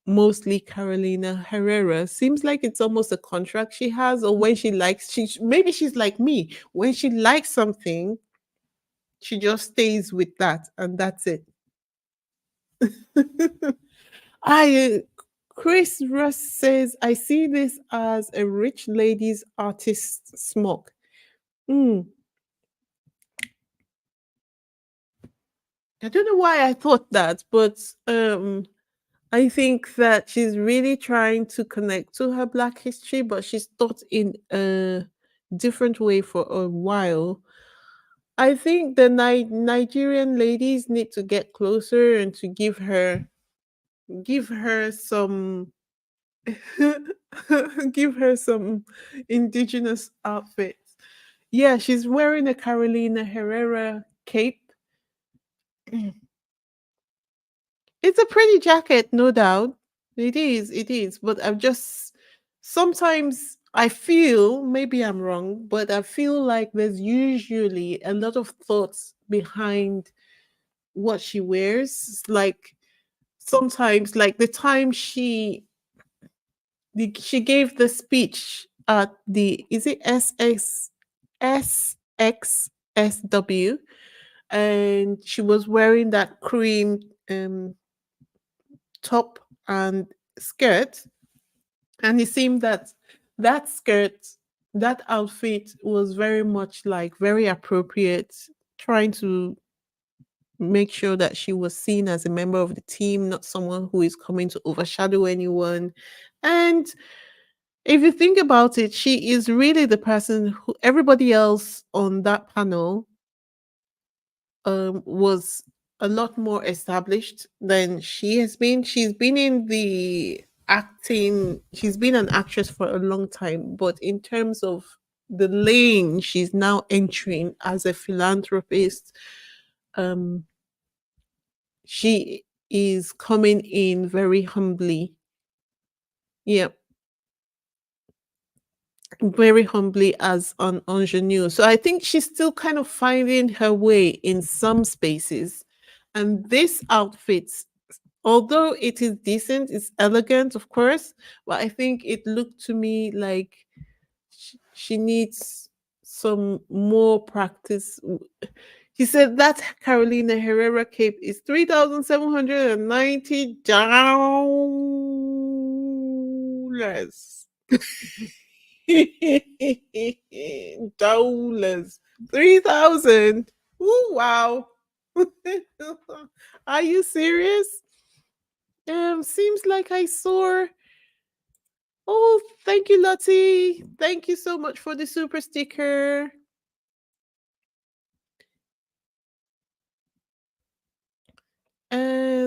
mostly Carolina Herrera. Seems like it's almost a contract she has, or when she likes, maybe she's like me. When she likes something, she just stays with that, and that's it. I Chris Russ says, I see this as a rich lady's artist smock. Mm, I don't know why I thought that, but I think that she's really trying to connect to her Black history, but she's thought in a different way for a while. I think the Nigerian ladies need to get closer and to give her some give her some indigenous outfits. Yeah, she's wearing a Carolina Herrera cape. It's a pretty jacket, no doubt. It is. But I've just sometimes I feel, maybe I'm wrong, but I feel like there's usually a lot of thoughts behind what she wears. Like sometimes, like the time she gave the speech at the is it SXSW, and she was wearing that cream top and skirt, and it seemed that that skirt, that outfit was very much like very appropriate, trying to make sure that she was seen as a member of the team, not someone who is coming to overshadow anyone. And if you think about it, she is really the person who everybody else on that panel was a lot more established than she has been. She's been in the acting, she's been an actress for a long time, but in terms of the lane she's now entering as a philanthropist, um, she is coming in very humbly. Yeah, very humbly as an ingenue. So I think she's still kind of finding her way in some spaces. And this outfit, although it is decent, it's elegant, of course, but I think it looked to me like she needs some more practice. He said that Carolina Herrera cape is $3,790. Dollars. 3,000. Ooh, wow. Are you serious? Seems like I saw. Oh, thank you, Lottie. Thank you so much for the super sticker.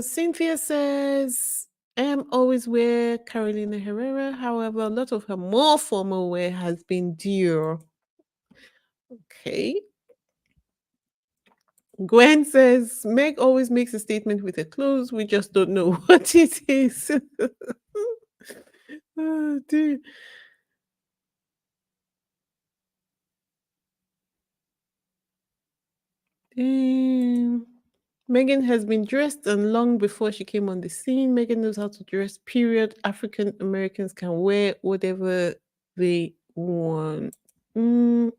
Cynthia says, I am always wear Carolina Herrera. However, a lot of her more formal wear has been Dior. Okay. Gwen says, Meg always makes a statement with her clothes. We just don't know what it is. Oh, dear. Um, Megan has been dressed and long before she came on the scene. Megan knows how to dress, period. African Americans can wear whatever they want. Mm,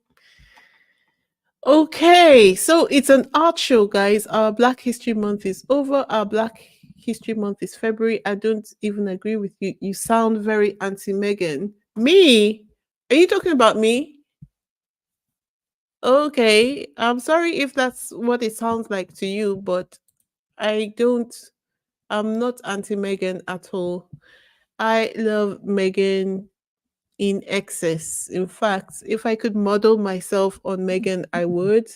okay, so it's an art show, guys. Our Black History Month is over. Our Black History Month is February. I don't even agree with you. You sound very anti Megan. Me? Are you talking about me? Okay, I'm sorry if that's what it sounds like to you, but I don't, I'm not anti Megan at all. I love Megan in excess. In fact, if I could model myself on Megan, I would.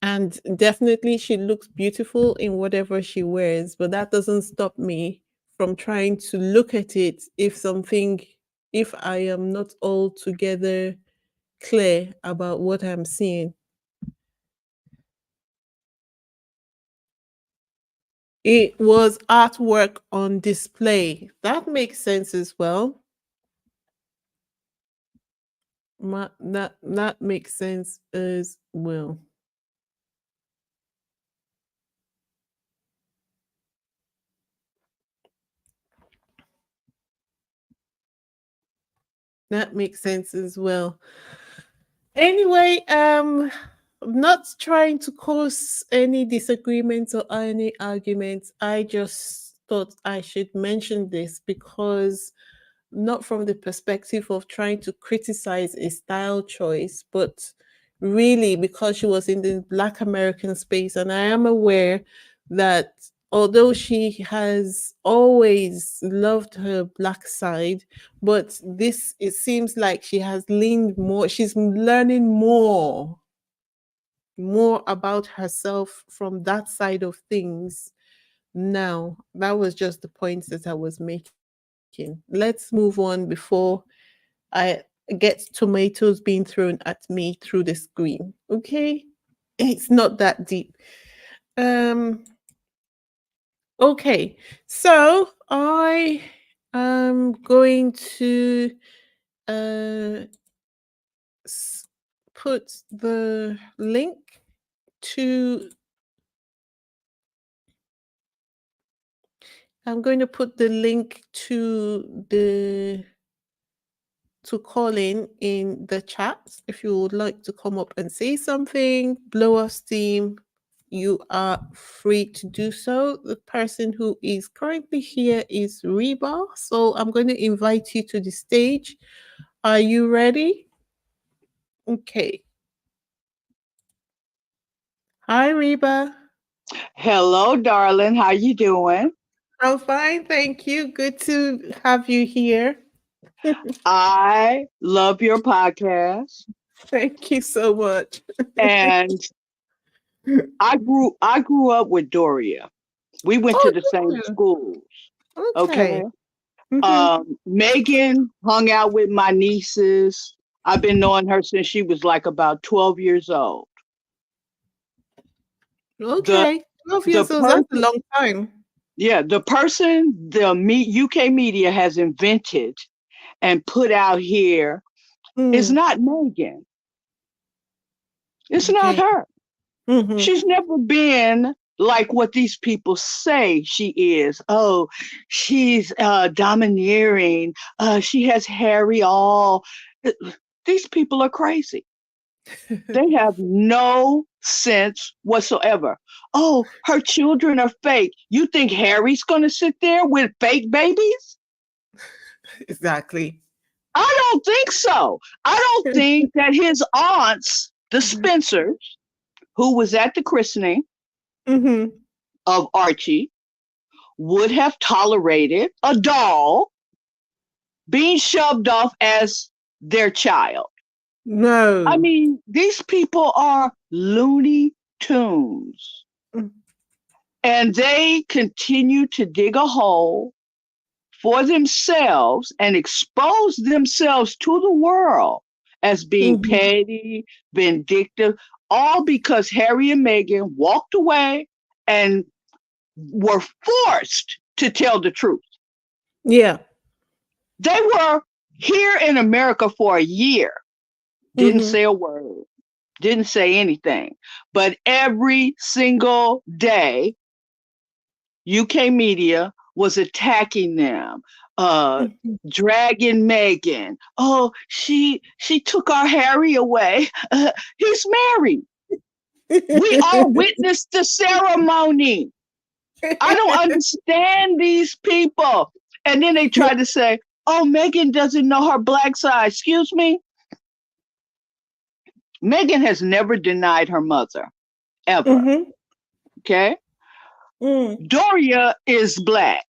And definitely, she looks beautiful in whatever she wears, but that doesn't stop me from trying to look at it if I am not altogether clear about what I'm seeing. It was artwork on display. That makes sense as well. That makes sense as well. That makes sense as well. Anyway, I'm not trying to cause any disagreements or any arguments. I just thought I should mention this because not from the perspective of trying to criticize a style choice, but really because she was in the Black American space. And I am aware that although she has always loved her Black side, but this, it seems like she has leaned more, she's learning more more about herself from that side of things now. That was just the points that I was making. Let's move on before I get tomatoes being thrown at me through the screen. Okay? It's not that deep. Um okay. So I am going to uh put the link to I'm going to put the link to call in the chat. If you would like to come up and say something, blow off steam, you are free to do so. The person who is currently here is Reba, so I'm going to invite you to the stage. Are you ready? Okay. Hi, Reba. Hello, darling. How you doing? I'm fine, thank you. Good to have you here. I love your podcast, Thank you so much. and I grew up with Doria. We went Oh, to the same yeah. schools. Okay. Okay. Mhm. Megan hung out with my nieces. I've been knowing her since she was like about 12 years old. The Okay. 12 the years old, that's a person, long time. yeah, the person UK media has invented and put out here is Mm, not Megan. It's not okay. her. Mhm. She's never been like what these people say she is. Oh, she's domineering. She has Harry all. These people are crazy. They have no sense whatsoever. Oh, her children are fake. You think Harry's going to sit there with fake babies? Exactly. I don't think so. I don't think that his aunts, the Spencers, who was at the christening Mhm. of Archie, would have tolerated a doll being shoved off as their child. I No. mean, these people are Looney Tunes, Mm, and they continue to dig a hole for themselves and expose themselves to the world as being mhm. petty, vindictive, all because Harry and Meghan walked away and were forced to tell the truth. Yeah. They were here in America for a year, didn't Mhm. say a word, didn't say anything. But every single day, UK media was attacking them, uh, Mhm. dragging Meghan. Oh, she took our Harry away. He's married. We all witnessed the ceremony. I don't understand these people. And then they try to say, oh, Meghan doesn't know her black side. Excuse me? Meghan has never denied her mother, ever. Mhm. Okay? Mm. Doria is black.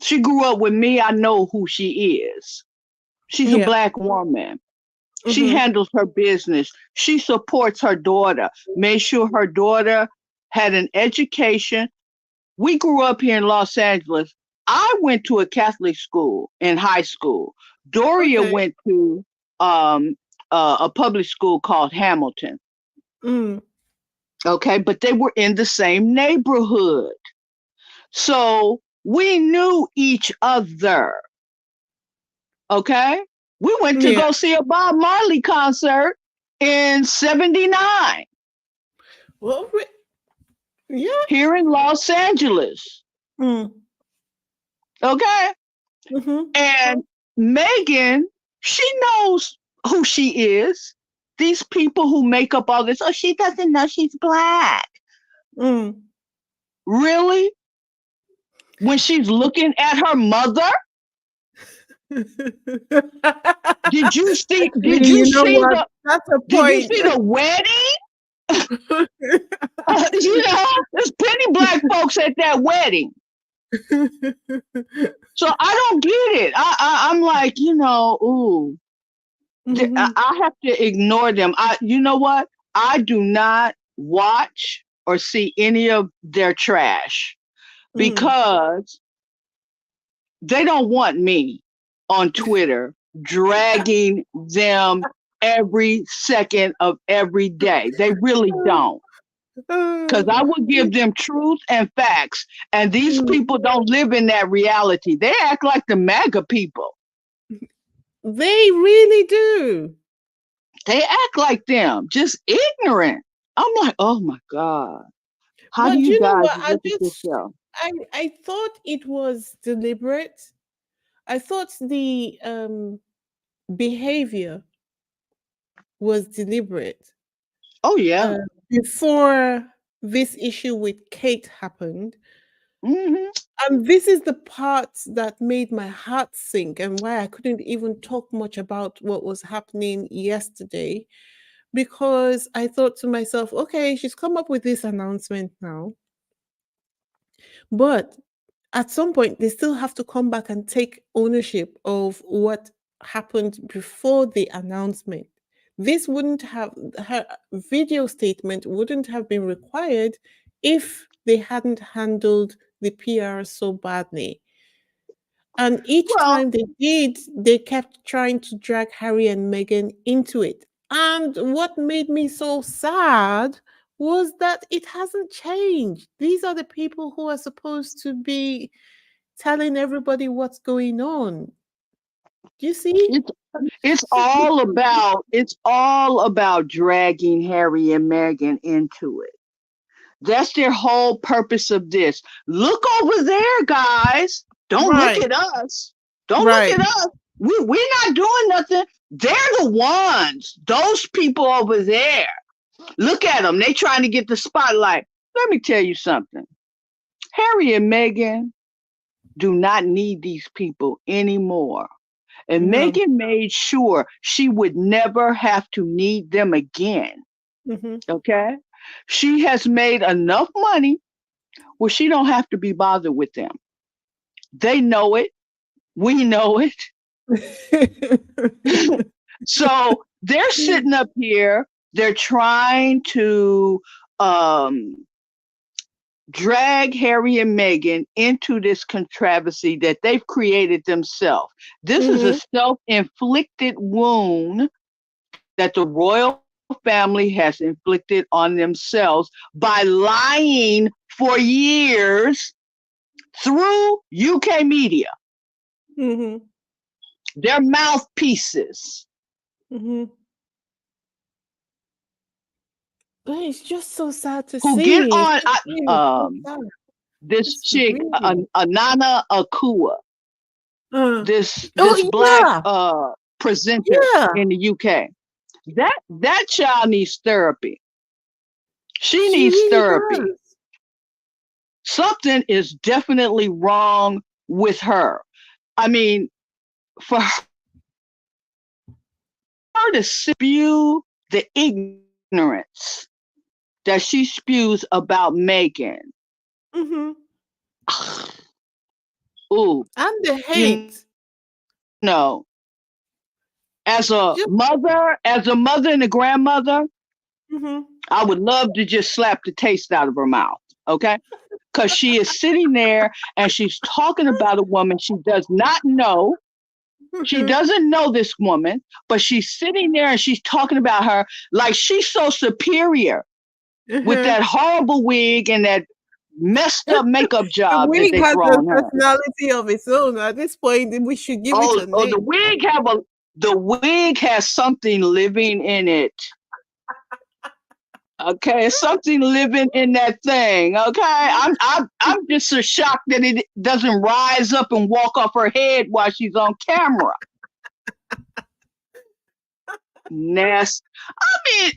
She grew up with me. I know who she is. She's a Yeah. black woman. She Mhm. handles her business. She supports her daughter, made sure her daughter had an education. We grew up here in Los Angeles. I went to a Catholic school in high school. Doria Okay. went to um, a public school called Hamilton. Mm. Okay, but they were in the same neighborhood. So we knew each other. Okay, we went to Yeah. go see a Bob Marley concert in '79 Well, yeah. here in Los Angeles. Mm. Okay, Mhm. and Megan, she knows who she is. These people who make up all this, oh, she doesn't know she's black. Mm. Really? When she's looking at her mother, did you see? Did Lee, you you know see what? the? That's a Did you point. see the wedding? There's plenty black folks at that wedding. So I don't get it. I'm like, ooh, Mhm. I have to ignore them. You know what? I do not. watch or see any of their trash Mm. because they don't want me on Twitter dragging them every second of every day. They really don't. Because I will give them truth and facts. And these Mm. people don't live in that reality. They act like the MAGA people. They really do. They act like them, just ignorant. I'm like, oh my God. How do But you you know guys what? look at this show? I thought it was deliberate. I thought the behavior was deliberate. Oh, yeah. Uh, Before this issue with Kate happened, Hmm. and this is the part that made my heart sink and why I couldn't even talk much about what was happening yesterday, because I thought to myself, okay, she's come up with this announcement now, but at some point they still have to come back and take ownership of what happened before the announcement. This wouldn't have Her video statement wouldn't have been required if they hadn't handled the PR so badly. And each Well, time they did, they kept trying to drag Harry and Meghan into it. And what made me so sad was that it hasn't changed. These are the people who are supposed to be telling everybody what's going on. Do you see? it's it's all about dragging Harry and Meghan into it. That's their whole purpose of this. Look over there, guys. Don't look Right, at us. Don't look right. at us. We're not doing nothing. They're the ones. Those people over there. Look at them. They trying to get the spotlight. Let me tell you something. Harry and Meghan do not need these people anymore. And No. Meghan made sure she would never have to need them again. Mhm. Okay? She has made enough money where she don't have to be bothered with them. They know it. We know it. So they're sitting up here. They're trying to um, drag Harry and Meghan into this controversy that they've created themselves. This is a Mhm. self-inflicted wound that the royal family has inflicted on themselves by lying for years through UK media. Mhm. They're mouthpieces Mhm. It's just so sad to who get see. It's on just really so sad. this It's chick, really. Anana Akua, Uh, this oh black yeah, presenter yeah. in the UK. That child needs therapy. She She needs really therapy. does. Something is definitely wrong with her. I mean, for her to spew the ignorance that she spews about Megan, Mhm. ooh, And the you hate. know, Just as a mother and a grandmother, mhm. I would love to just slap the taste out of her mouth. Okay. Because she is sitting there and she's talking about a woman she does not know. She Mhm. doesn't know this woman, but she's sitting there and she's talking about her like she's so superior with Mhm. that horrible wig and that messed up makeup The job that wig they has throw a on her. personality of its own. At this point, we should give it a Oh, name. the wig has something living in it. Okay, something living in that thing. Okay, I'm just so shocked that it doesn't rise up and walk off her head while she's on camera. Nasty. I mean,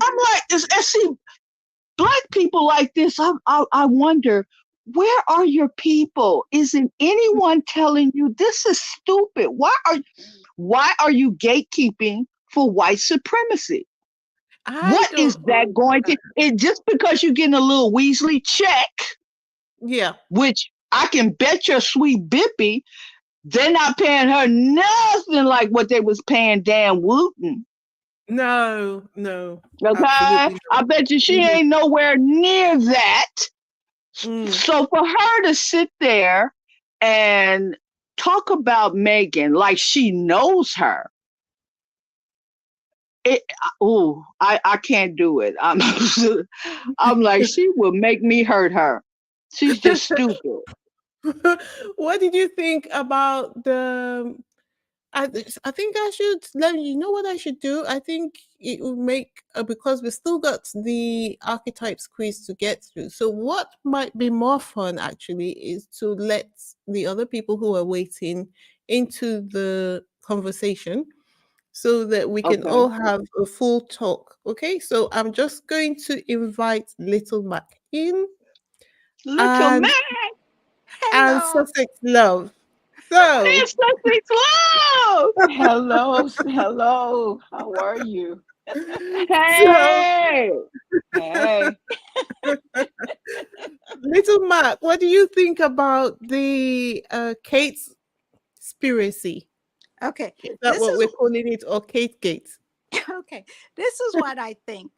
I'm like, I see black people like this. I wonder, where are your people? Isn't anyone telling you this is stupid? Why are you gatekeeping for white supremacy? I What is don't that going to? understand. It just because you're getting a little Weasley check, Yeah. which I can bet your sweet Bippy, they're not paying her nothing like what they was paying Dan Wooten. No, no, Okay, absolutely I bet you she not. ain't nowhere near that. Mm, So for her to sit there and talk about Megan like she knows her, it I can't do it. I'm like, she will make me hurt her. She's just stupid. mm. What did you think about the I think I should let you know what I should do. I think it will make because we still got the archetypes quiz to get through. So what might be more fun actually is to let the other people who are waiting into the conversation so that we can Okay. all have a full talk. Okay, so I'm just going to invite Little Mac in Little and man, Hello. Sussex Love. So it's Sussex Love. Hello, hello. How are you? so Hey, hey. Little Mac, what do you think about the Kate's conspiracy? Okay. Is that This what is we're calling it, or Kate Gate? okay. This is what I think.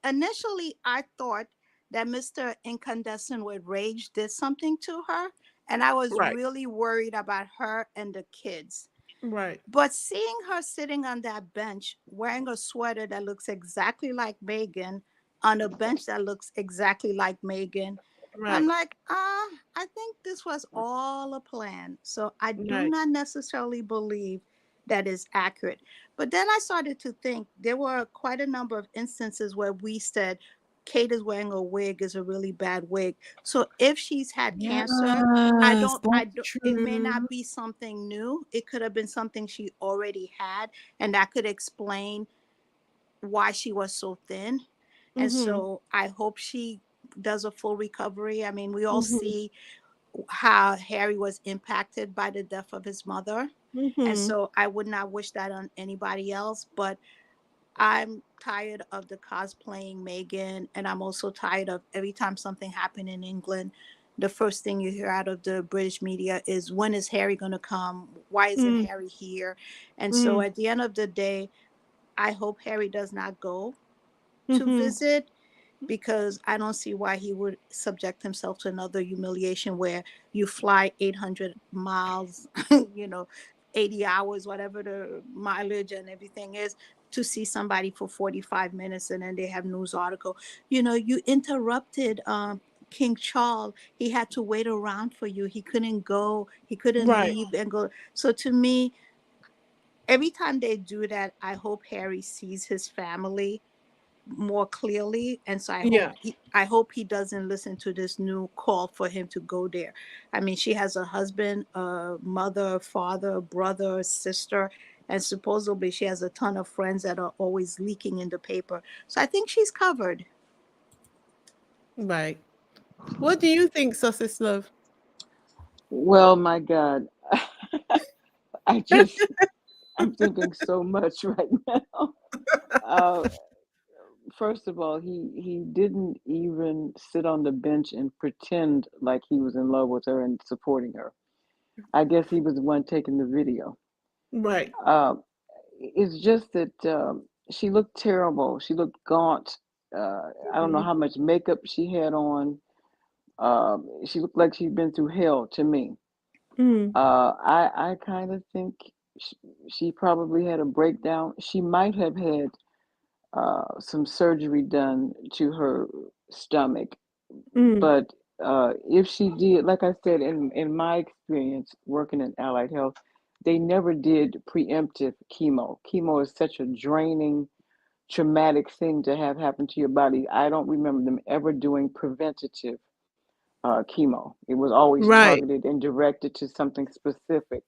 Initially, I thought that Mr. Incandescent with Rage did something to her, and I was Right, really worried about her and the kids. right, But seeing her sitting on that bench wearing a sweater that looks exactly like Megan on a bench that looks exactly like Megan, I'm right, like, I think this was all a plan. So I do right. not necessarily believe that is accurate. But then I started to think there were quite a number of instances where we said Kate is wearing a wig is a really bad wig. So if she's had cancer, Yes, I that's don't, it may true. not be something new. It could have been something she already had, and that could explain why she was so thin. And Mm-hmm. so I hope she does a full recovery. I mean, we all Mm-hmm. see how Harry was impacted by the death of his mother. And Mm-hmm. so I would not wish that on anybody else, but I'm tired of the cosplaying Megan, and I'm also tired of every time something happened in England, the first thing you hear out of the British media is when is Harry going to come? Why isn't Mm, Harry here? And so mm, at the end of the day, I hope Harry does not go to mm-hmm. visit because I don't see why he would subject himself to another humiliation where you fly 800 miles, you know, 80 hours, whatever the mileage and everything is, to see somebody for 45 minutes and then they have news article. You know, you interrupted King Charles. He had to wait around for you. He couldn't go. He couldn't Right. leave and go. So to me, every time they do that, I hope Harry sees his family more clearly, and so Yeah. I hope he doesn't listen to this new call for him to go there. I mean, she has a husband, a mother, father, brother, sister, and supposedly she has a ton of friends that are always leaking in the paper, so I think she's covered. Right. What do you think, Sussex Love? Well, my God, I just I'm thinking so much right now. Uh, First of all, he didn't even sit on the bench and pretend like he was in love with her and supporting her. I guess he was the one taking the video. Right. Uh, it's just that she looked terrible. She looked gaunt. I don't know Mm, how much makeup she had on. She looked like she'd been through hell to me. mm, I kind of think she, she probably had a breakdown. She might have had some surgery done to her stomach. mm, But if she did, like I said, in my experience working in allied health, they never did preemptive chemo. Chemo is such a draining, traumatic thing to have happen to your body. I don't remember them ever doing preventative chemo. It was always right. targeted and directed to something specific.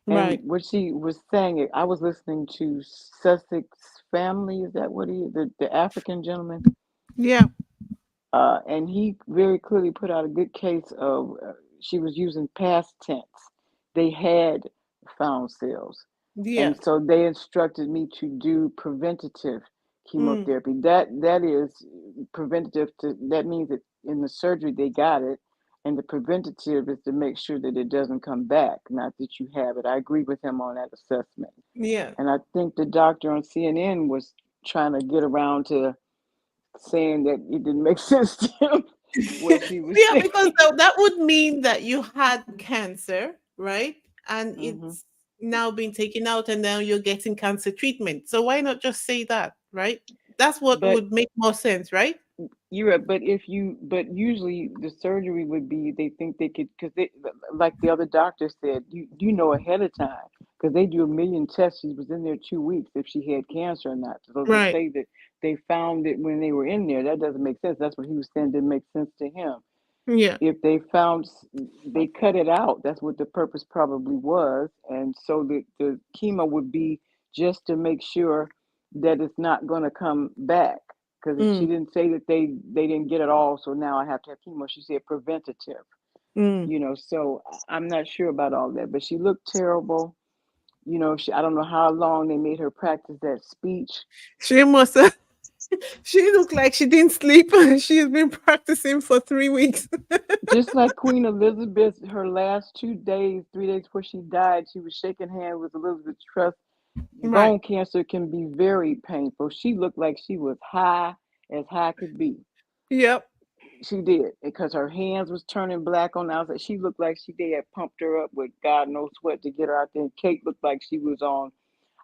And Right. what she was saying, I was listening to Sussex Family. Is that what he, the African gentleman? Yeah. And he very clearly put out a good case of she was using past tense. They had found cells. Yeah. And so they instructed me to do preventative Mm, chemotherapy. That is preventative to, that means that in the surgery they got it. And the preventative is to make sure that it doesn't come back, not that you have it. I agree with him on that assessment. yeah. And I think the doctor on CNN was trying to get around to saying that it didn't make sense to him what she was Yeah, saying. because that would mean that you had cancer, right? And Hmm. it's now been taken out, and now you're getting cancer treatment. So why not just say that, right? That's what But would make more sense, right? you're right, but usually the surgery would be, they think they could, because they, like the other doctor said, you know ahead of time, because they do a million tests. She was in there 2 weeks if she had cancer or not. So to Right. say that they found it when they were in there, that doesn't make sense. That's what he was saying, didn't make sense to him. Yeah. If they found, they cut it out, that's what the purpose probably was. And so the chemo would be just to make sure that it's not going to come back, because she Mm, didn't say that they didn't get it all, so now I have to have chemo. She said preventative, mm. so I'm not sure about all that, but she looked terrible. I don't know how long they made her practice that speech. She must have. She looked like she didn't sleep. She's been practicing for 3 weeks. Just like Queen Elizabeth, her last 2 days, 3 days before she died, she was shaking hands with Elizabeth Truss. Right. Bone cancer can be very painful. She looked like she was high as high could be. Yep. She did, because her hands was turning black on the outside. She looked like they had pumped her up with God knows what to get her out there. And Kate looked like she was on,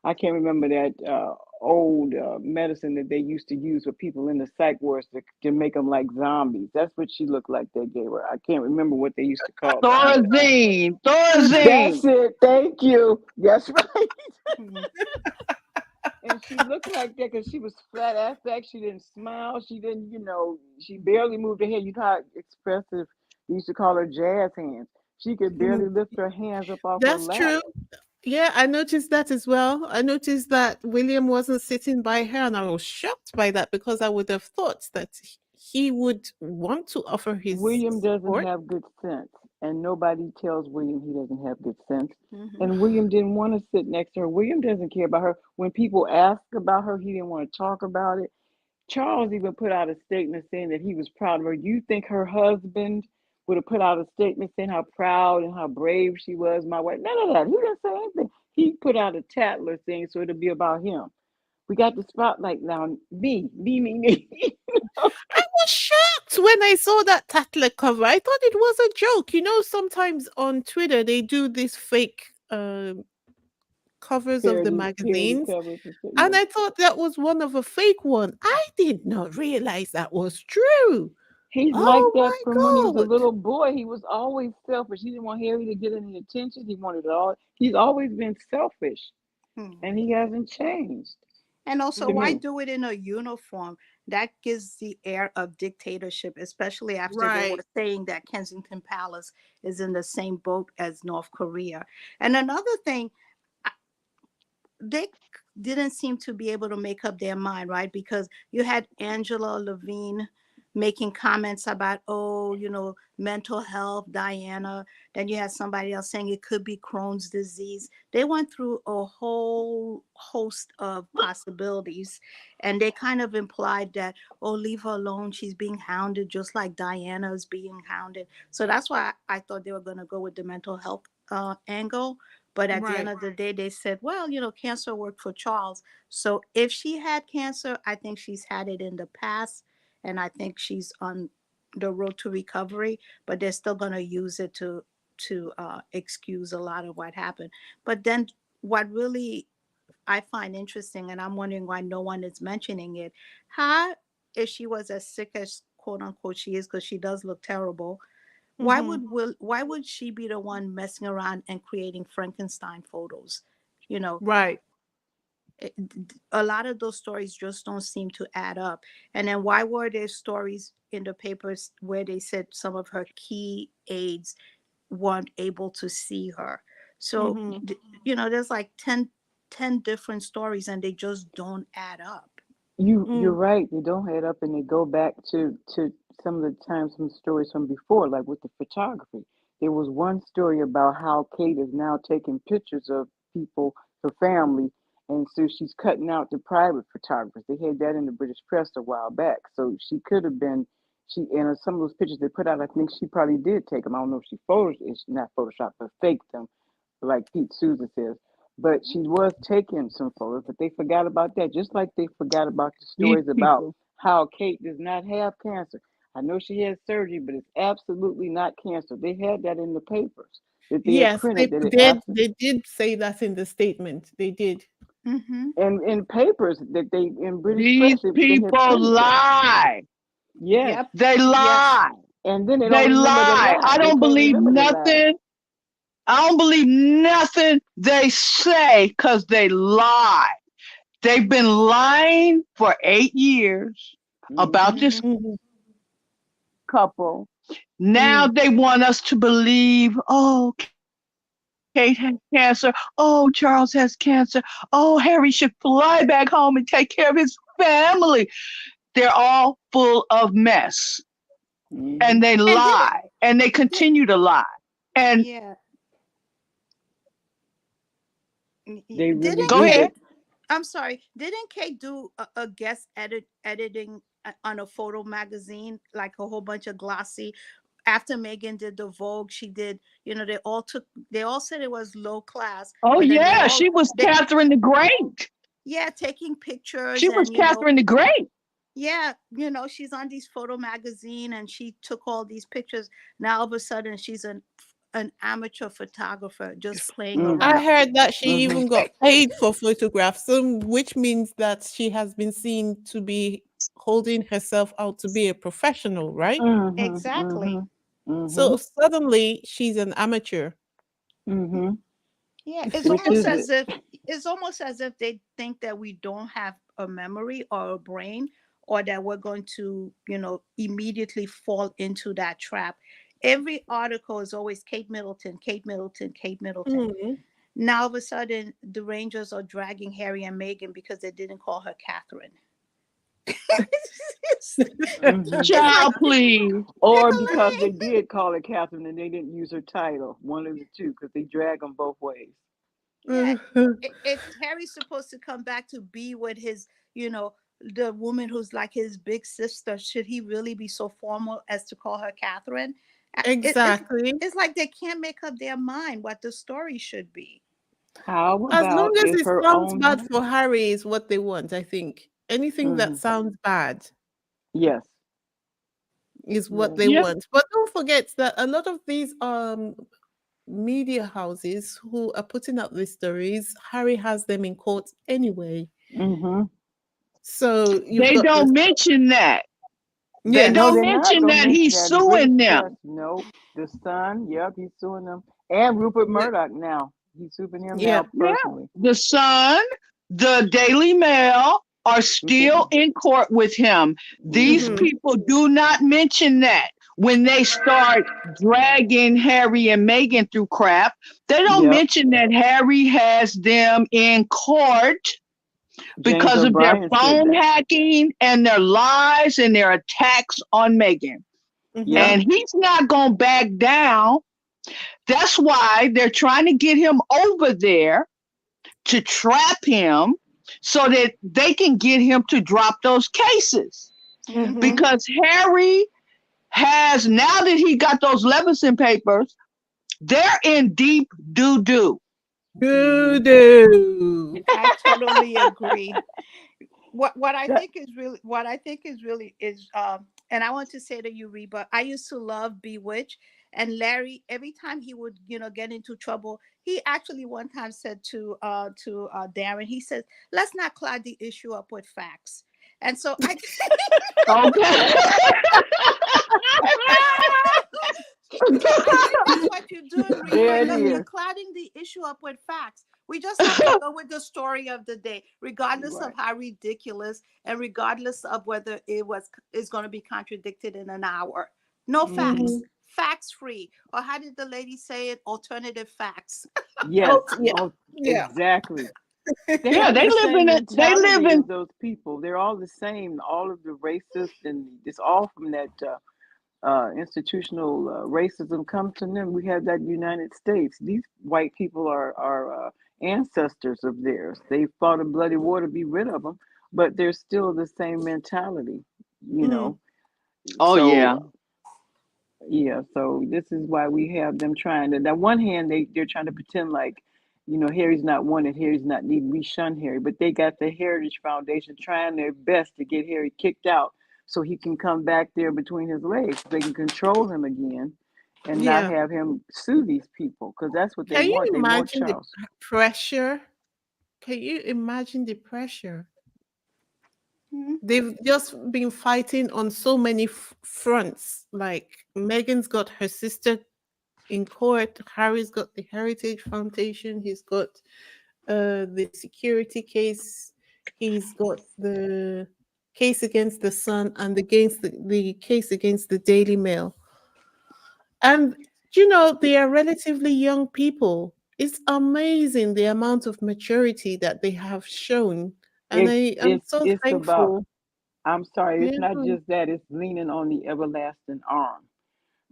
I can't remember that old medicine that they used to use for people in the psych wards to make them like zombies. That's what she looked like they gave her. I can't remember what they used to call that medicine. Thorazine, That's Thorazine. it. Thank you. That's right. Mhm. And she looked like that because she was flat ass back. She didn't smile. She didn't, she barely moved her head. You know how expressive they used to call her jazz hands. She could Mm. barely lift her hands up off her That's lap. true. Yeah, I noticed that as well. I noticed that William wasn't sitting by her, and I was shocked by that because I would have thought that he would want to offer his William doesn't support. have good sense, and nobody tells William he doesn't have good sense. Mhm. And William didn't want to sit next to her. William doesn't care about her. When people ask about her, he didn't want to talk about it. Charles even put out a statement saying that he was proud of her. You think her husband would have put out a statement saying how proud and how brave she was, my wife? None of that. He didn't say anything. He put out a Tatler thing, so it'll be about him. We got the spotlight now. Me. I was shocked when I saw that Tatler cover. I thought it was a joke. You know, sometimes on Twitter they do these fake covers of the Parody magazines, covers and stuff. and Yeah. I thought that was one of a fake one. I did not realize that was true. He's like Oh that my from when he was a god. little boy. He was always selfish. He didn't want Harry to get any attention. He wanted it all. He's always been selfish, Hmm. and he hasn't changed And also, to why me. do it in a uniform? That gives the air of dictatorship, especially after they were Right. saying that Kensington Palace is in the same boat as North Korea. And another thing, they didn't seem to be able to make up their mind, right? Because you had Angela Levine making comments about, oh, mental health, Diana. Then you had somebody else saying it could be Crohn's disease. They went through a whole host of possibilities, and they kind of implied that, oh, leave her alone. She's being hounded just like Diana is being hounded. So that's why I thought they were going to go with the mental health angle, but at the end Right. of the day, they said, well, cancer worked for Charles. So if she had cancer, I think she's had it in the past. And I think she's on the road to recovery, but they're still going to use it to excuse a lot of what happened. But then what really I find interesting, and I'm wondering why no one is mentioning it, how, if she was as sick as quote unquote she is, because she does look terrible, Mhm. why would she be the one messing around and creating Frankenstein photos? You know, Right. a lot of those stories just don't seem to add up. And then why were there stories in the papers where they said some of her key aides weren't able to see her? So, Mhm. there's like ten different stories and they just don't add up. You're Mm. right. They don't head up, and they go back to some of the times, some stories from before, like with the photography. There was one story about how Kate is now taking pictures of people, her family, and so she's cutting out the private photographers. They had that in the British press a while back. So she could have been, and some of those pictures they put out, I think she probably did take them. I don't know if she not photoshopped, but faked them, like Pete Souza says. But she was taking some photos, but they forgot about that. Just like they forgot about the These stories about people. how Kate does not have cancer. I know she had surgery, but it's absolutely not cancer. They had that in the papers that they had Yes, printed that it absolutely, they did say that in the statement. They did. Mm-hmm. and in papers that they in British press These they had people printed that. lie. Yes, Yep. They Yes. lie. and then they don't They remember the lie. lie. I They don't can't believe remember the lie. nothing. I don't believe nothing they say because they lie. They've been lying for 8 years about Hmm. this Mm-hmm. Mhm, couple. Now mm. they want us to believe, oh, Kate has cancer. Oh, Charles has cancer. Oh, Harry should fly back home and take care of his family. They're all full of mess. Hmm. And they And didn't lie. And they did continue to lie. And yeah. They really Didn't go do. ahead. They Kate? I'm sorry. Didn't Kate do a guest editing on a photo magazine, like a whole bunch of glossy? After Megan did the Vogue, she did. You know, they all said it was low class, Oh, but then yeah. She was they, Catherine the Great. yeah, taking pictures She was and Catherine the Great. yeah, she's on these photo magazine and she took all these pictures. Now all of a sudden she's an amateur photographer just playing I hmm. around. heard that she Hmm. even got paid for photographs, which means that she has been seen to be holding herself out to be a professional, right? Hmm. Exactly. Hmm. Hmm. So suddenly she's an amateur. Hmm. Yeah, Which is it? it's almost as if they think that we don't have a memory or a brain, or that we're going to, immediately fall into that trap. Every article is always Kate Middleton, Kate Middleton, Kate Middleton. Mm, Now all of a sudden the Rangers are dragging Harry and Meghan because they didn't call her Catherine. Hmm. It's like Child, please. Or because they pickling. did call her Catherine and they didn't use her title. One of the two, because they drag them both ways. Yeah, mhm. if Harry's supposed to come back to be with his, the woman who's like his big sister, should he really be so formal as to call her Catherine? Exactly. It's like they can't make up their mind what the story should be. How As long about as if it her sounds bad own? for Harry is what they want, I think. Anything that Hmm. sounds bad Yes. is what Yes. they Yeah. want. But don't forget that a lot of these media houses who are putting up these stories, Harry has them in court anyway. Hmm. So you've They got this. don't mention that. They Yes. No, don't they're not mention gonna that mention he's that in British suing press. them. Nope. The Sun, yep, he's suing them. And Rupert Yeah. Murdoch now. He's suing him Yeah. now Yeah. personally. The Sun, the Daily Mail are still Hmm. in court with him. These Hmm. Hmm. people do not mention that when they start dragging Harry and Meghan through crap. They don't Yep. mention that Harry has them in court James because of their O'Brien said phone that. hacking and their lies and their attacks on Meghan. Yep. Hmm. And he's not going to back down. That's why they're trying to get him over there to trap him so that they can get him to drop those cases. Hmm. Mm-hmm. Because Harry has, now that he got those Levinson papers, they're in deep doo doo. Hmm. Doo doo. I totally agree. What I That. think is really is and I want to say to you, Reba, I used to love Bewitch, and Larry, every time he would get into trouble, he actually one time said to Darren, he says, let's not cloud the issue up with facts. And so I Okay. I think that's what you're doing, There Reba. it You're is. clouding the issue up with facts. We just have to go with the story of the day, regardless of Right. how ridiculous and regardless of whether is going to be contradicted in an hour. No Hmm. facts, Hmm. facts free. Or how did the lady say it? Alternative facts. Yes. Oh, yeah. Oh, Yeah. exactly. They Yeah, have they the live same in it. They live mentality as in, those people. They're all the same. All of the racists and it's all from that institutional racism comes from them. We have that United States. These white people are ancestors of theirs. They fought in bloody war to be rid of them, but they're still the same mentality, you Mm. know. oh, yeah. So yeah, so this is why we have them trying to. On one hand, they're trying to pretend like Harry's not wanted, Harry's not needed, we shun Harry. But they got the Heritage Foundation trying their best to get Harry kicked out so he can come back there between his legs. They can control him again and not Yeah. have him sue these people, because that's what they Can you want. They want imagine the Charles. pressure? Can you imagine the pressure? Mhm. They've just been fighting on so many fronts. Like Meghan's got her sister in court, Harry's got the Heritage Foundation, he's got the security case, he's got the case against the Sun and against the case against the Daily Mail. And they are relatively young people. It's amazing the amount of maturity that they have shown. And It's I am it's so it's about. thankful. I'm sorry, Yeah. it's not just that. It's leaning on the everlasting arm,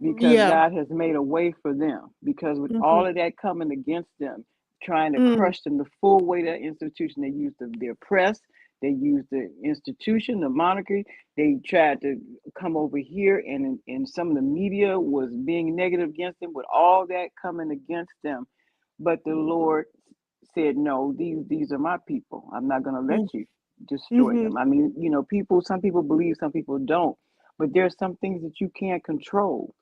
because Yeah. God has made a way for them. Because with Mm-hmm. all of that coming against them, trying to Mm, crush them, the full weight of the institution, they used their press, they used the institution, the monarchy. They tried to come over here, and some of the media was being negative against them. With all that coming against them, but the Lord said, "No, these are my people. I'm not going to let mm, you destroy mhm, them." I mean, some people believe, some people don't. But there's some things that you can't control,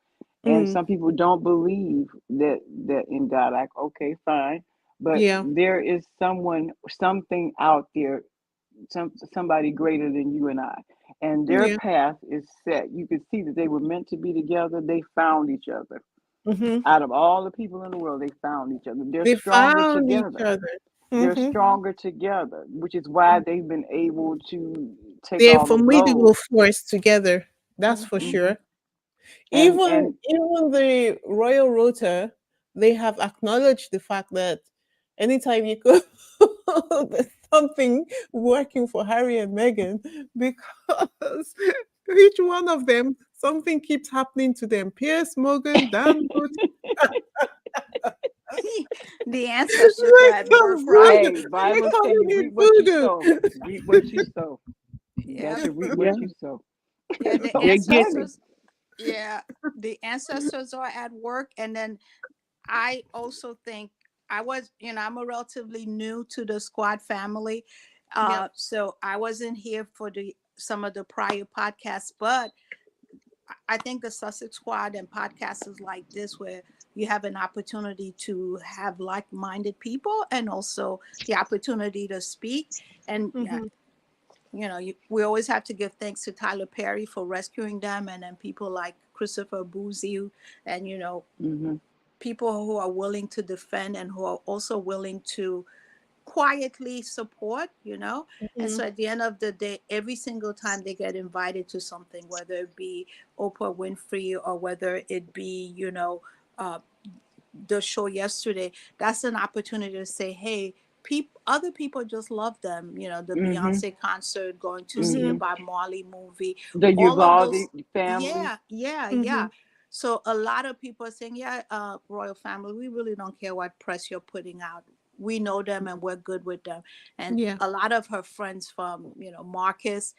and mm. some people don't believe that in God. Like, okay, fine, but Yeah. there is something out there, somebody greater than you and I, and their Yeah. path is set. You could see that they were meant to be together. They found each other. Mhm. Out of all the people in the world, they found each other. They're They stronger found each together. other. They're Mhm. stronger together, which is why they've been able to take They're all the formidable blows. force together. That's for Mhm. Hmm. sure. And Even and even the royal rota, they have acknowledged the fact that anytime you go, there's something working for Harry and Meghan because each one of them, something keeps happening to them. Piers Morgan, Dan Wood, The ancestors are they at call work, right? voodoo. hey, They Bible say calling you it reap what you voodoo. sow. Reap what you sow. You got Yeah, to reap Yeah, what you sow. yeah. The So they're getting. ancestors, yeah, the ancestors are at work, and then I also think I'm a relatively new to the squad family. Yep. So I wasn't here for the some of the prior podcasts, but I think the Sussex Squad and podcasts like this, where you have an opportunity to have like-minded people and also the opportunity to speak. And Mhm. we always have to give thanks to Tyler Perry for rescuing them, and then people like Christopher Boozy, and Hmm. people who are willing to defend and who are also willing to quietly support. And so Mhm. at the end of the day, every single time they get invited to something, whether it be Oprah Winfrey or whether it be uh, the show yesterday, that's an opportunity to say, hey, other people just love them. The Hmm. Beyonce concert, going to see the Mhm. Hmm. Bob Marley movie, The all of Uvalde those. family. Yeah, yeah, yeah. Mhm. So a lot of people are saying, yeah, royal family, we really don't care what press you're putting out. We know them and we're good with them. And Yeah. a lot of her friends from, Marcus,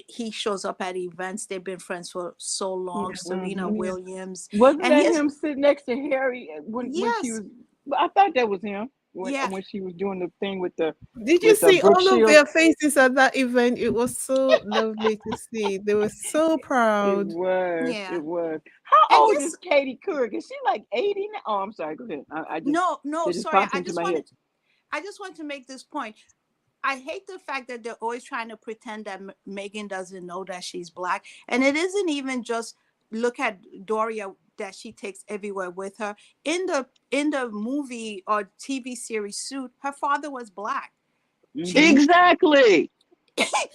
he shows up at events. They've been friends for so long. Yeah. Serena Hmm. Yeah. Williams. Wasn't And that his, him sitting next to Harry when she yes, was? I thought that was him yeah. when she was doing the thing with the Did you see Brooke all of Shields. their faces at that event? It was so lovely to see. They were so It proud. was. Yeah. It was. How And old his is Katie Couric? Is she like 80 now? Oh, I'm sorry. Go ahead. I just no, no, it just sorry. popped into my head. I just wanted to make this point. I hate the fact that they're always trying to pretend that Megan doesn't know that she's black. And it isn't even just look at Doria that she takes everywhere with her. In the movie or TV series Suit, her father was black. She Hmm. Exactly.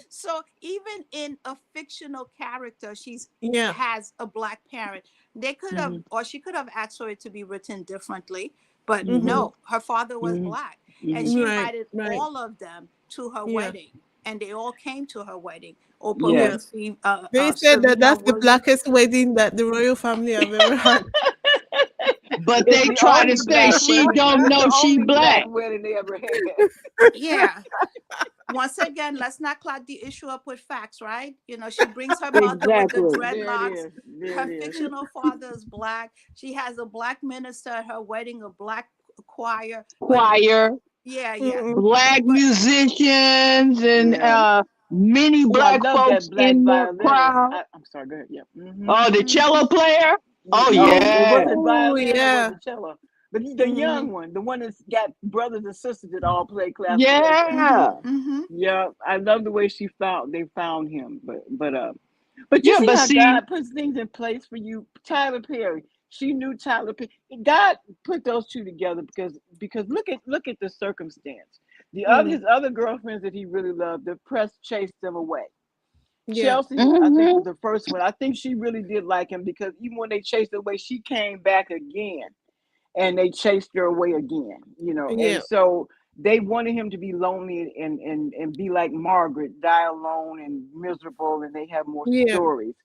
so even in a fictional character, she's Yeah. has a black parent. They could have, Hmm. or she could have asked for it to be written differently, but Mhm. Hmm. no, her father was Hmm. black, and Hmm. she Right. invited Right. all of them to her Yeah. wedding, and they all came to her wedding. Oprah Yes. Yeah. Winfrey, They said that Serena that's the Williams. blackest wedding that the royal family have ever had. But It's they the try to only say black she wedding. don't It's know the she only black black. wedding they ever had. Yeah. Once again, let's not cloud the issue up with facts, right? She brings her mother with the Exactly. There it dreadlocks. is. There Her it is. fictional father is black. She has a black minister at her wedding, a black choir, but choir, yeah. Mm-mm. black But musicians, and Yeah. many Oh, I black love folks that black in the violinist. crowd. I'm sorry. Go ahead. Yeah. Oh, the cello player. Oh Oh, it yeah. was it Oh, violin or was yeah. it cello? But the Mm-hmm. young one, the one that's got brothers and sisters that all play classical instruments. mm-hmm, Yeah. mm-hmm. Yeah, I love the way they found him. But you Yeah, see but how see, God puts things in place for you. Tyler Perry, she knew Tyler Perry. God put those two together because look at the circumstance. Mm. His other girlfriends that he really loved, the press chased them away. Yeah. Chelsea, I think, hmm was the first one. I think she really did like him because even when they chased her away, she came back again and they chased her away again, Yeah. and so they wanted him to be lonely and be like Margaret, die alone and miserable, and they have more Yeah. stories.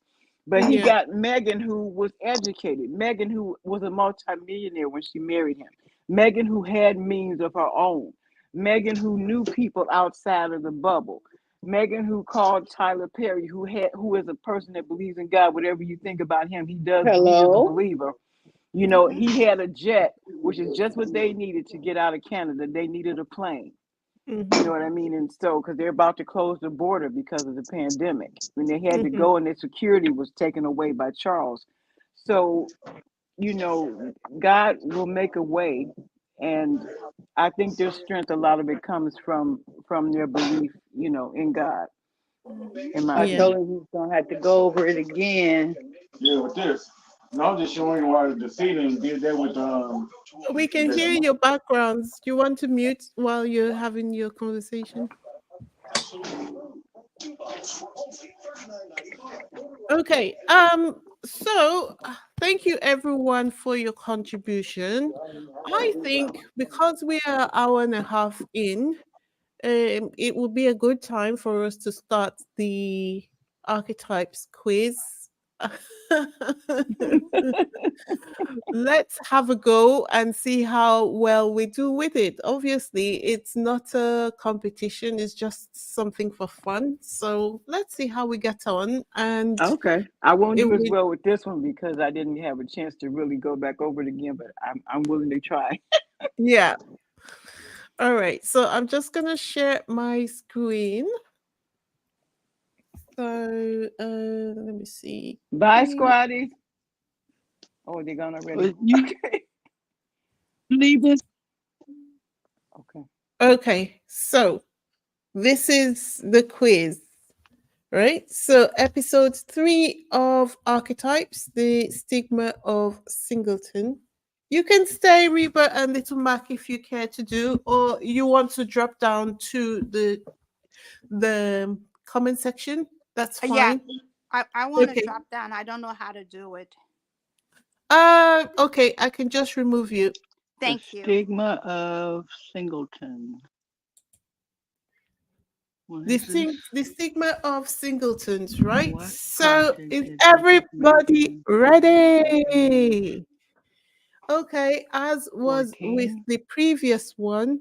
But he Yeah. got Meghan, who was educated, Meghan, who was a multimillionaire when she married him, Meghan, who had means of her own, Meghan, who knew people outside of the bubble, Meghan, who called Tyler Perry, who is a person that believes in God. Whatever you think about him, he is a hello. believer. Mm-hmm. He had a jet, which is just what they needed to get out of Canada. They needed a plane. You Mm-hmm. know what I mean? And so, because they're about to close the border because of the pandemic, when they had to Mm-hmm. go and their security was taken away by Charles. So, God will make a way. And I think their strength, a lot of it comes from their belief, in God, Mm-hmm. in my I Yeah. told opinion. him he's gonna have to go over it again. Yeah, with this. No, I'm just showing you why the Dissecting did that with We can hear your backgrounds. Do you want to mute while you're having your conversation? Okay. Thank you everyone for your contribution. I think because we are an hour and a half in, it will be a good time for us to start the archetypes quiz. Let's have a go and see how well we do with it. Obviously, it's not a competition, it's just something for fun. So let's see how we get on. And Okay, I won't if do as we, well with this one because I didn't have a chance to really go back over it again. But I'm willing to try. yeah. All right. So I'm just going to share my screen. So let me see. Bye, Squatty. Oh, they're gone already. You Okay. leave it. Okay. Okay. So this is the quiz. Right. So, episode 3 of Archetypes, the stigma of singleton. You can stay, Reba and Little Mac, if you care to do, or you want to drop down to the comment section. That's Yeah, fine. I want to Okay. drop down. I don't know how to do it. Okay. I can just remove you. The Thank you. stigma of singleton. What The is this? thing, the stigma of singletons, right? What So, content is is everybody Misinformation? ready? Okay, as was with 14. the previous one,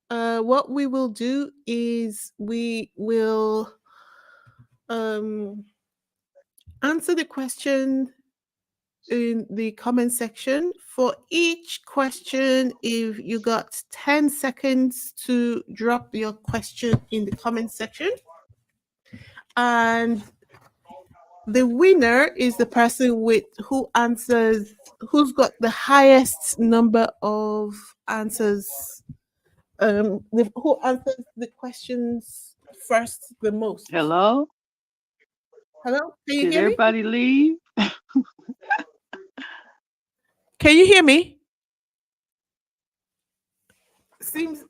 what we will do is we will um, answer the question in the comment section. For each question, if you got 10 seconds to drop your question in the comment section, and the winner is the person with who's got the highest number of answers, who answers the questions first the most. Hello? Hello, can you Did hear me? everybody leave? Can you hear me? Seems.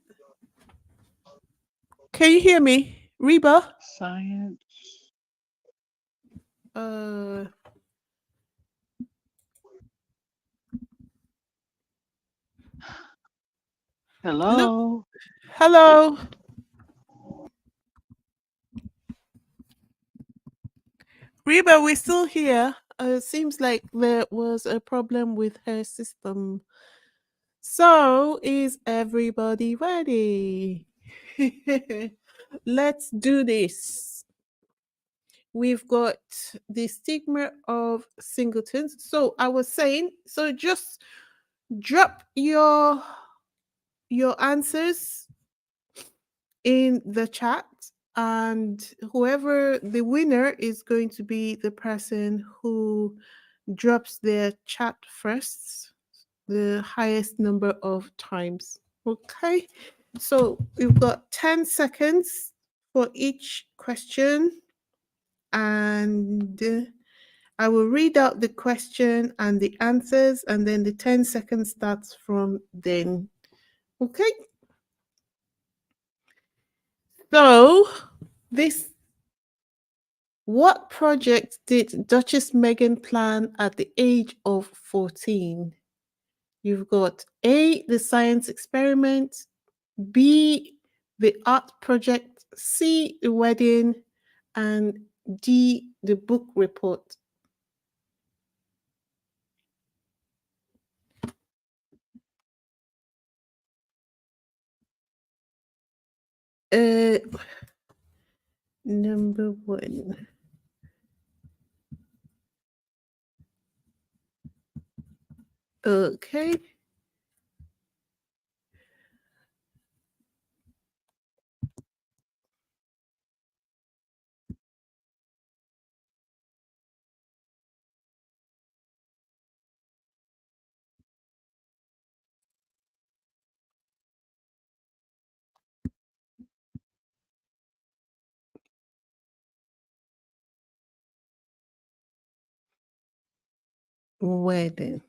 Can you hear me, Reba? Science. Uh, look. Hello? Hello, Reba. We're still here. Seems like there was a problem with her system. So, is everybody ready? Let's do this. We've got the stigma of singletons. So, I was saying, so just drop your your answers in the chat, and whoever the winner is going to be the person who drops their chat first, the highest number of times. Okay, so we've got 10 seconds for each question, and I will read out the question and the answers, and then the 10 seconds starts from then. Okay. So, what project did Duchess Meghan plan at the age of 14? You've got A, the science experiment, B, the art project, C, the wedding, and D, the book report. Number one. Okay. Wedding.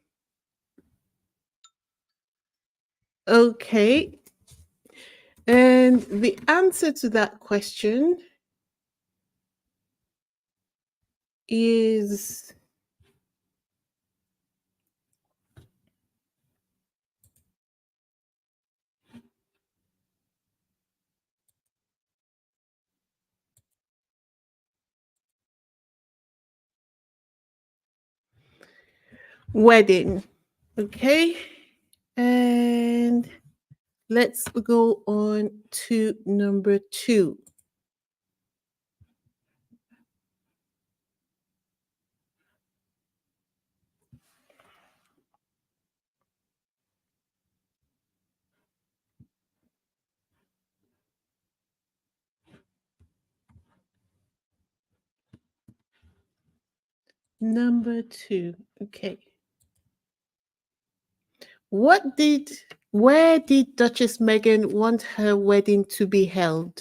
Okay. And the answer to that question is wedding. Okay. And let's go on to number two. Number two. Okay. Where did Duchess Meghan want her wedding to be held?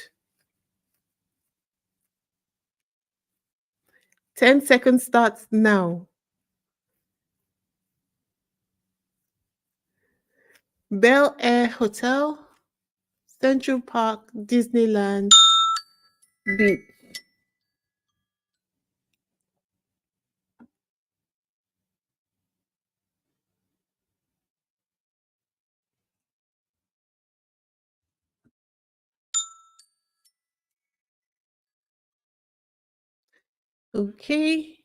10 seconds starts now. Bel Air Hotel, Central Park, Disneyland, Beach. Okay.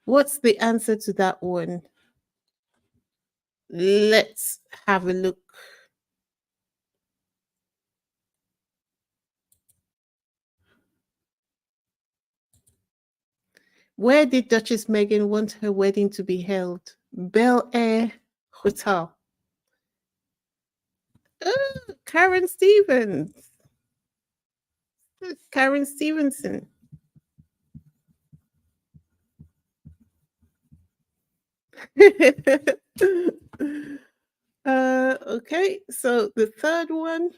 What's the answer to that one? Let's have a look. Where did Duchess Meghan want her wedding to be held? Bel Air Hotel. Oh, Karen Stevens. Karen Stevenson. Okay, so the third one.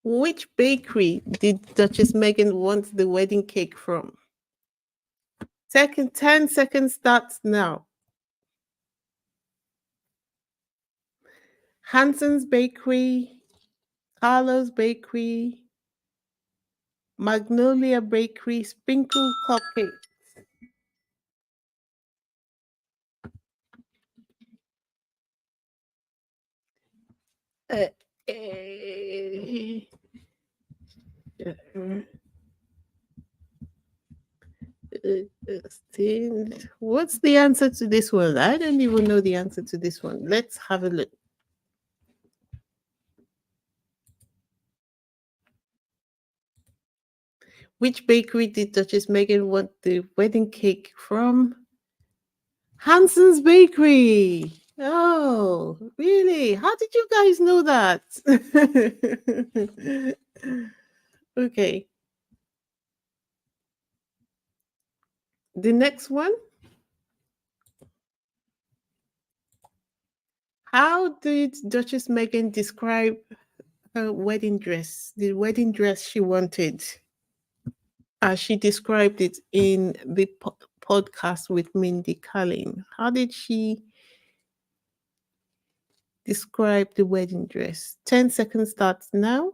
Which bakery did Duchess Meghan want the wedding cake from? 10 seconds starts now. Hanson's Bakery, Carlo's Bakery, Magnolia Bakery, Sprinkle Cupcake. Uh, What's the answer to this one? I don't even know the answer to this one. Let's have a look. Which bakery did Duchess Meghan want the wedding cake from? Hanson's Bakery. Oh, really? How did you guys know that? Okay. The next one. How did Duchess Meghan describe her wedding dress? The wedding dress she wanted, as she described it in the podcast with Mindy Kaling. How did she describe the wedding dress? 10 seconds starts now.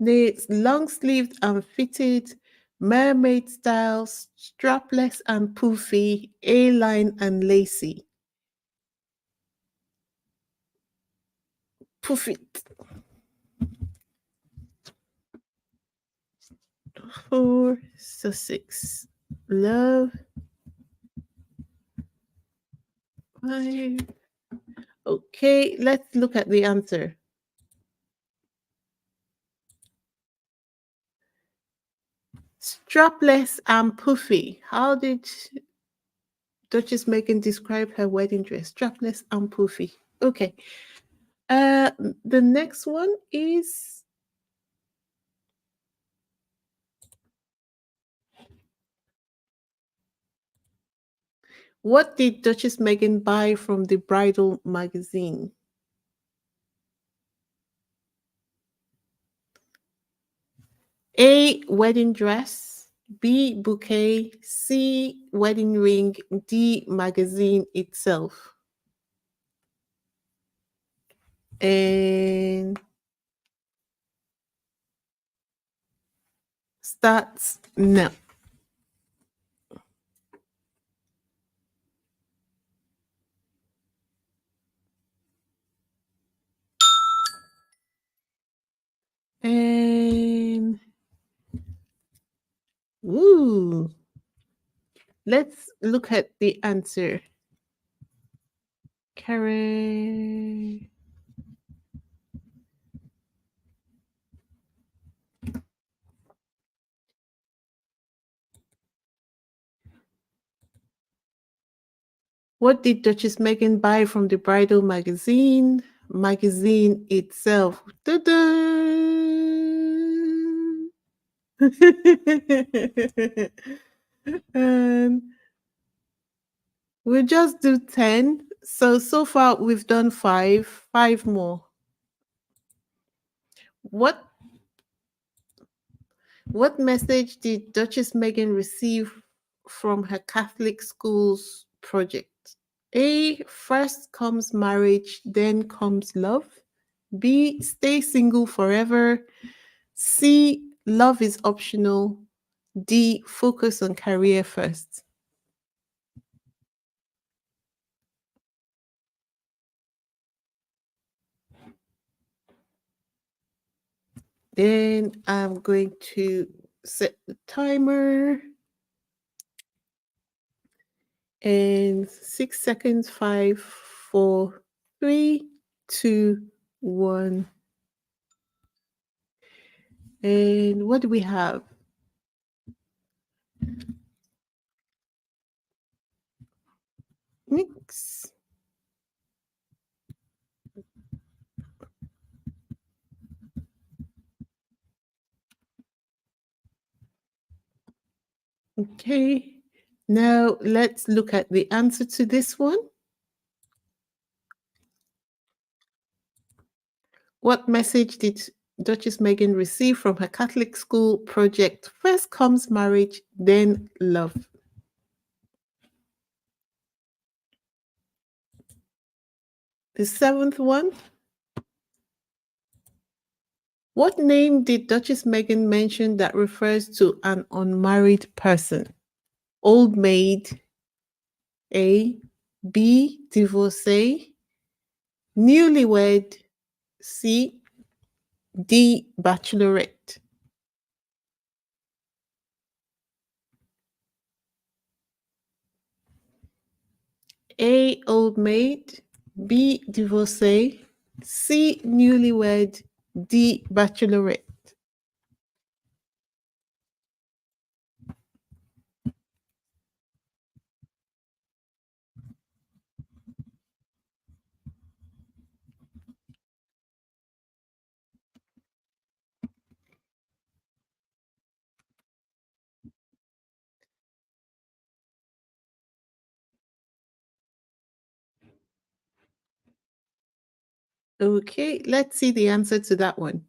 The long-sleeved and fitted, mermaid style, strapless and poofy, A-line and lacy. Poof it. For Sussex. Love. 5. Okay, let's look at the answer. Strapless and poofy. How did Duchess Meghan describe her wedding dress? Strapless and poofy. Okay. The next one is what did Duchess Meghan buy from the bridal magazine? A. Wedding dress. B. Bouquet. C. Wedding ring. D. Magazine itself. And starts now. And ooh, let's look at the answer. Karen. What did Duchess Meghan buy from the bridal magazine? Magazine itself. And we'll just do 10. So far we've done 5. 5 more. What message did Duchess Meghan receive from her Catholic school's project? A. First comes marriage, then comes love. B. Stay single forever. C. Love is optional. D. Focus on career first. Then I'm going to set the timer. And 6 seconds, 5, 4, 3, 2, 1. And what do we have? Mix. Okay. Now let's look at the answer to this one. What message did Duchess Meghan receive from her Catholic school project? First comes marriage, then love. The 7th one. What name did Duchess Meghan mention that refers to an unmarried person? Old maid. A. B. Divorcee. Newlywed. C. D. Bachelorette. A. Old maid. B. Divorcee. C. Newlywed. D. Bachelorette. Okay, let's see the answer to that one.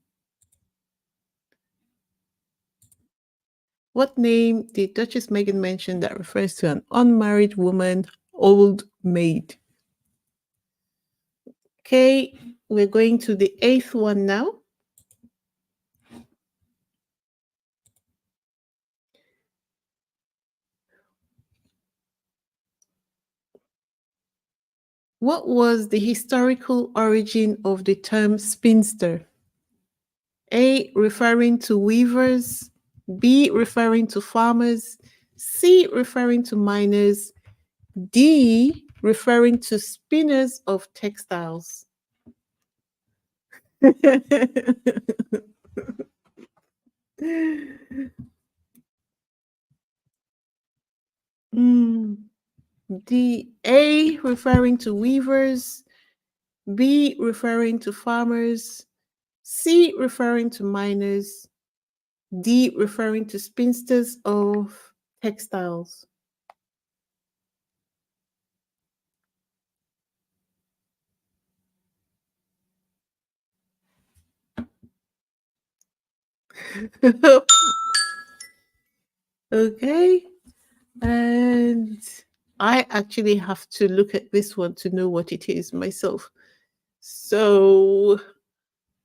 What name did Duchess Meghan mention that refers to an unmarried woman, old maid? Okay, we're going to the 8th one now. What was the historical origin of the term spinster? A. Referring to weavers. B. Referring to farmers. C. Referring to miners. D. Referring to spinners of textiles. D. A. Referring to weavers. B. Referring to farmers. C. Referring to miners. D. Referring to spinsters of textiles. Okay. And I actually have to look at this one to know what it is myself. So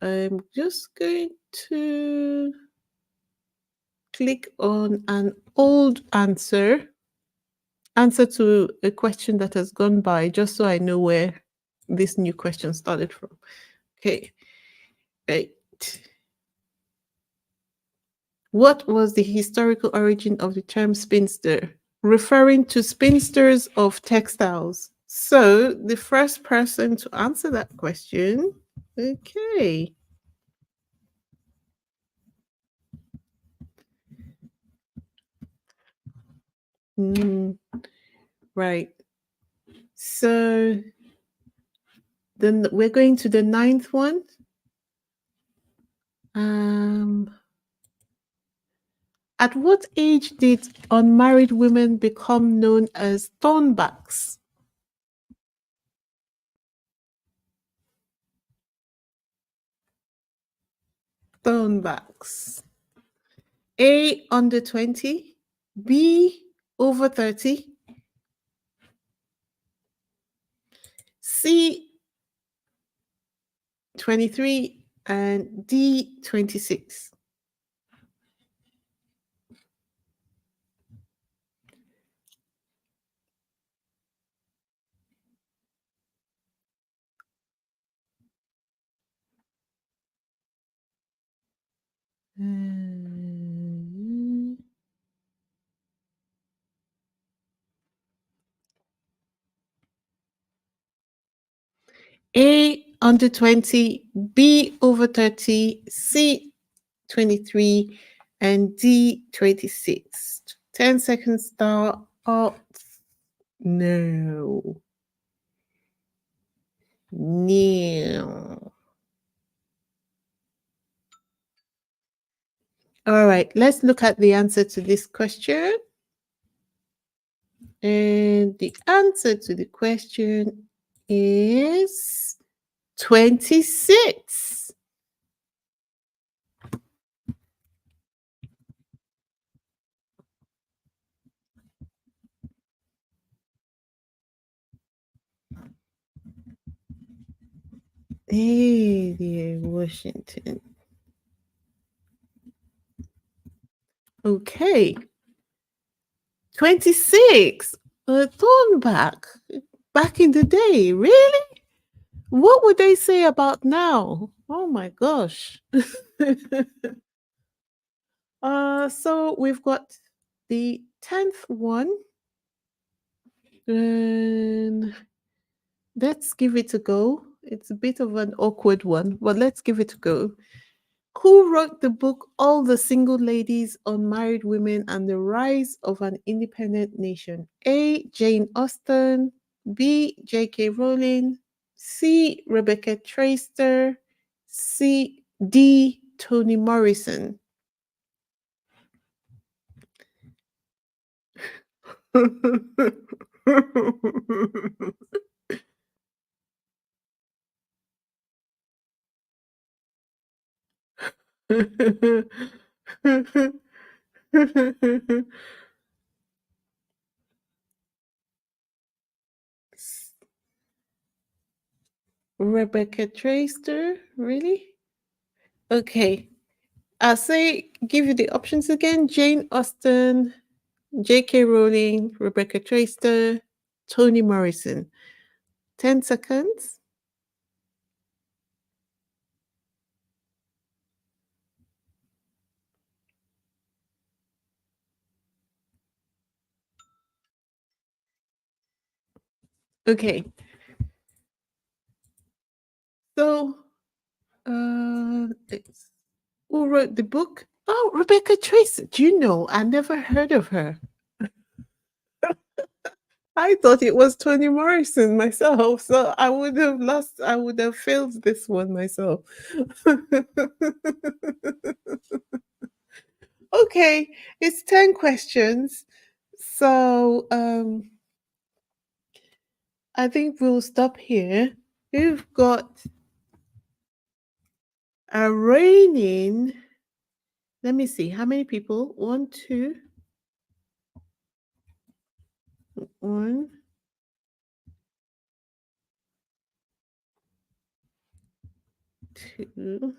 I'm just going to click on an old answer to a question that has gone by, just so I know where this new question started from. Okay, right. What was the historical origin of the term spinster? Referring to spinsters of textiles. So the first person to answer that question, okay. Right. So then we're going to the 9th one. At what age did unmarried women become known as thornbacks? Thornbacks. A, under 20. B, over 30. C, 23. And D, 26. A, under 20. B, over 30. C, 23. And D, 26. 10 seconds start. Oh, no. No. All right, let's look at the answer to this question. And the answer to the question is 26. Hey dear Washington. Okay. 26. A thornback. Back in the day, really? What would they say about now? Oh my gosh. So we've got the 10th one. And let's give it a go. It's a bit of an awkward one, but let's give it a go. Who wrote the book All the Single Ladies, Unmarried Women, and the Rise of an Independent Nation? A. Jane Austen, B. J.K. Rowling, C. Rebecca Traister, D. Toni Morrison. Rebecca Traister, really? Okay. I'll say, give you the options again: Jane Austen, J.K. Rowling, Rebecca Traister, Toni Morrison. 10 seconds. Okay. So, who wrote the book? Oh, Rebecca Traister. Do you know? I never heard of her. I thought it was Toni Morrison myself, so I would have lost, I would have failed this one myself. Okay, it's 10 questions. So I think we'll stop here. We've got a reigning, let me see, how many people? One, two, one, two.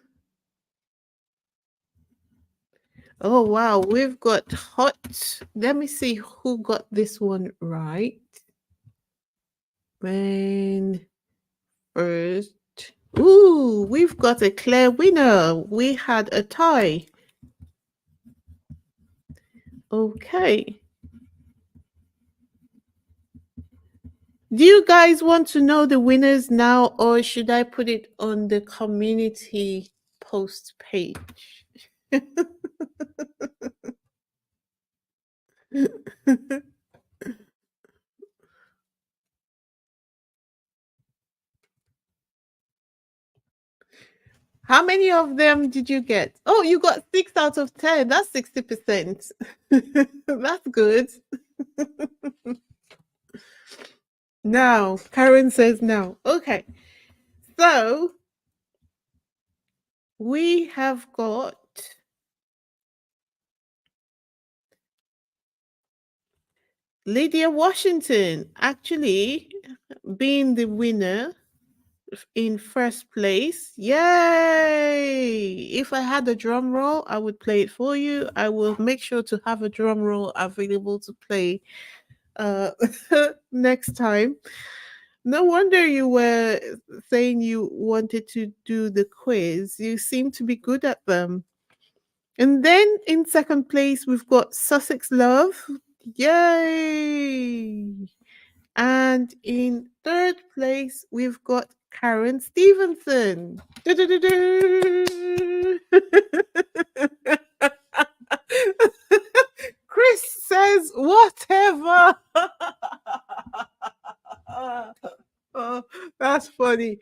Oh wow, we've got hot. Let me see who got this one right. When first. Ooh, we've got a clear winner. We had a tie. Okay. Do you guys want to know the winners now, or should I put it on the community post page? How many of them did you get? Oh, you got 6 out of 10. That's 60%. That's good. Now, Karen says no. Okay. So we have got Lydia Washington actually being the winner in first place. Yay! If I had a drum roll, I would play it for you. I will make sure to have a drum roll available to play uh next time. No wonder you were saying you wanted to do the quiz. You seem to be good at them. And then in second place, we've got Sussex Love. Yay! And in third place, we've got Karen Stevenson. Du-du-du-du. Chris says, whatever. Oh, that's funny.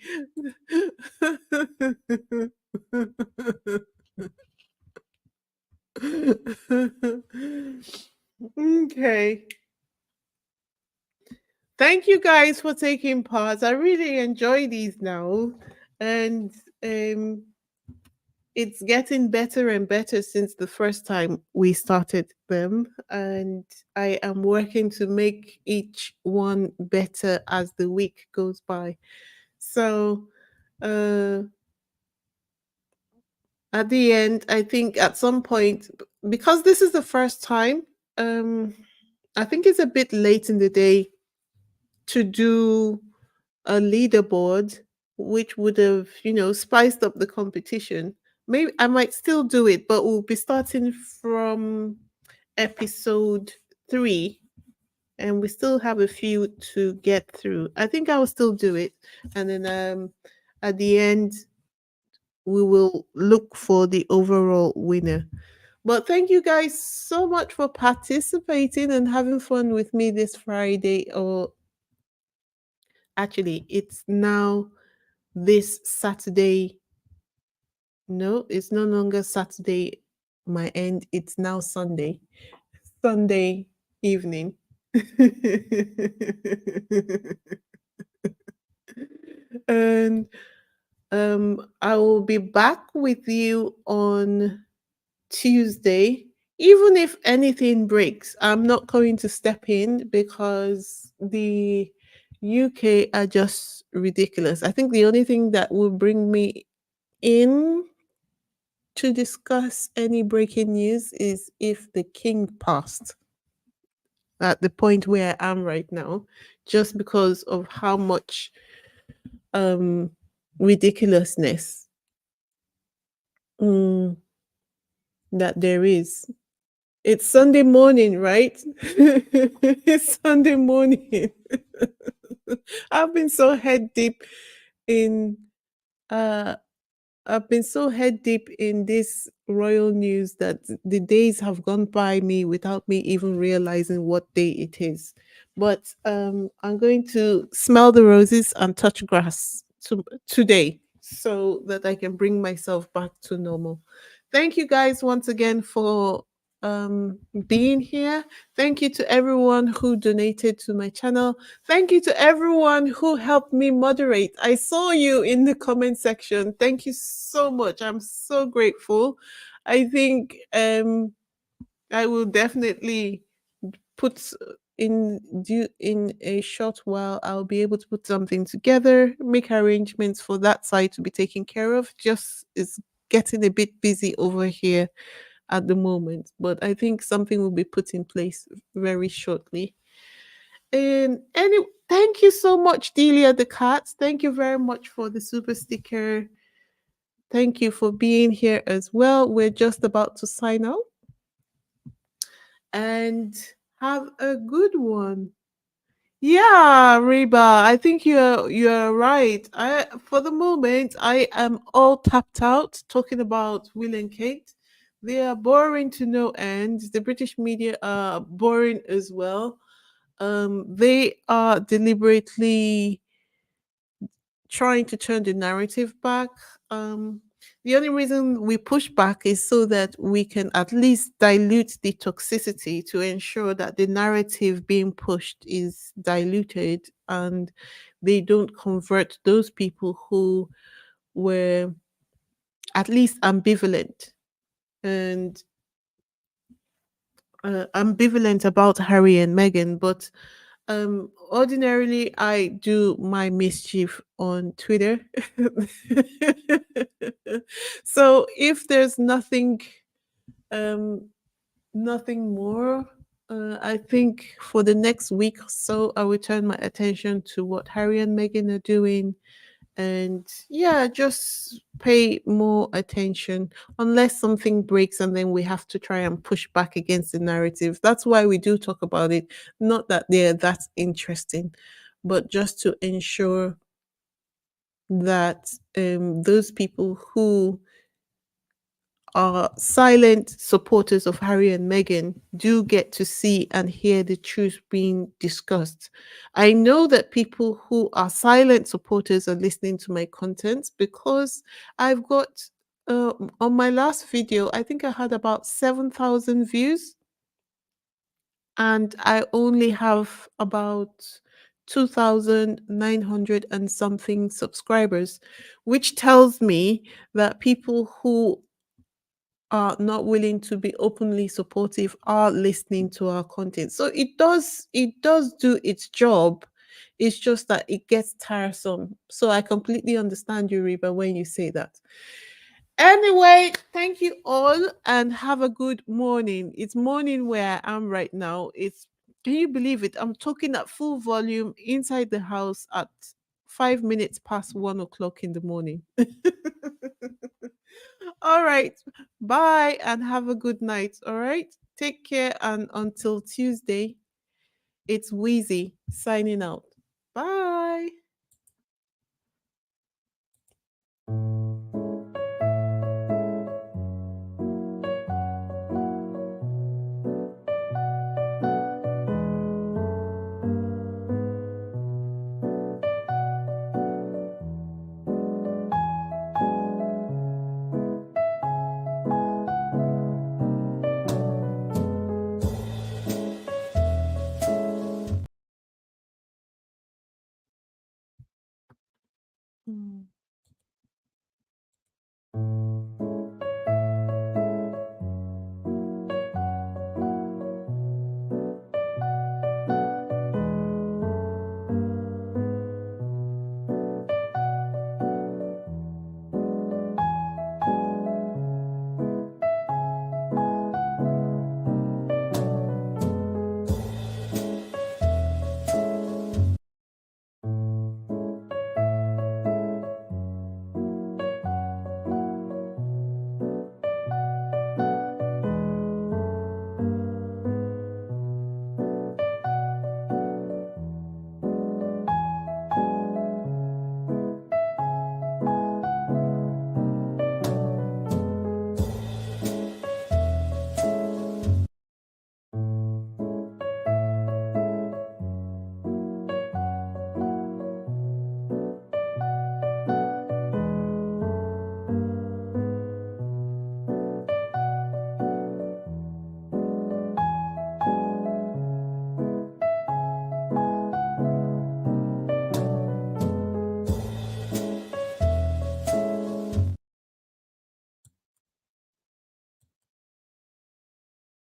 Okay. Thank you guys for taking part. I really enjoy these now. And it's getting better and better since the first time we started them. And I am working to make each one better as the week goes by. So at the end, I think at some point, because this is the first time, I think it's a bit late in the day to do a leaderboard. which would have, spiced up the competition. Maybe I might still do it, but we'll be starting from episode 3, and we still have a few to get through. I think I will still do it, and then at the end we will look for the overall winner. But thank you guys so much for participating and having fun with me this Friday. Or actually, it's now this Saturday. No, it's no longer Saturday, my end. It's now Sunday. Sunday evening. And I will be back with you on Tuesday. Even if anything breaks, I'm not going to step in because the UK are just ridiculous. I think the only thing that will bring me in to discuss any breaking news is if the king passed at the point where I am right now, just because of how much um ridiculousness mm, that there is. It's Sunday morning, right? It's Sunday morning. I've been so head deep in uh I've been so head deep in this royal news that the days have gone by me without me even realizing what day it is. But I'm going to smell the roses and touch grass today so that I can bring myself back to normal. Thank you guys once again for being here. Thank you to everyone who donated to my channel. Thank you to everyone who helped me moderate. I saw you in the comment section. Thank you so much. I'm so grateful. I think I will definitely put in a short while I'll be able to put something together, make arrangements for that side to be taken care of. Just is getting a bit busy over here at the moment, but I think something will be put in place very shortly. And thank you so much, Delia the cat. Thank you very much for the super sticker. Thank you for being here as well. We're just about to sign out and have a good one. Yeah, Reba, I think you're right. I For the moment I am all tapped out talking about Will and Kate. They are boring to no end. The British media are boring as well. They are deliberately trying to turn the narrative back. Um, the only reason we push back is so that we can at least dilute the toxicity to ensure that the narrative being pushed is diluted and they don't convert those people who were at least ambivalent and ambivalent about Harry and Meghan. But ordinarily I do my mischief on Twitter. So if there's um nothing more, I think for the next week or so I will turn my attention to what Harry and Meghan are doing, and yeah, just pay more attention unless something breaks and then we have to try and push back against the narrative. That's why we do talk about it, not that they're that interesting, but just to ensure that those people who are silent supporters of Harry and Meghan do get to see and hear the truth being discussed. I know that people who are silent supporters are listening to my content because I've got on my last video, I think I had about 7,000 views, and I only have about 2,900 and something subscribers, which tells me that people who are not willing to be openly supportive are listening to our content. So it does do its job. It's just that it gets tiresome. So I completely understand you, Reba, when you say that. Anyway, thank you all and have a good morning. It's morning where I am right now. Can you believe it? I'm talking at full volume inside the house at 5 minutes past 1 o'clock in the morning. All right. Bye and have a good night. All right. Take care. And until Tuesday, it's Weezy signing out. Bye.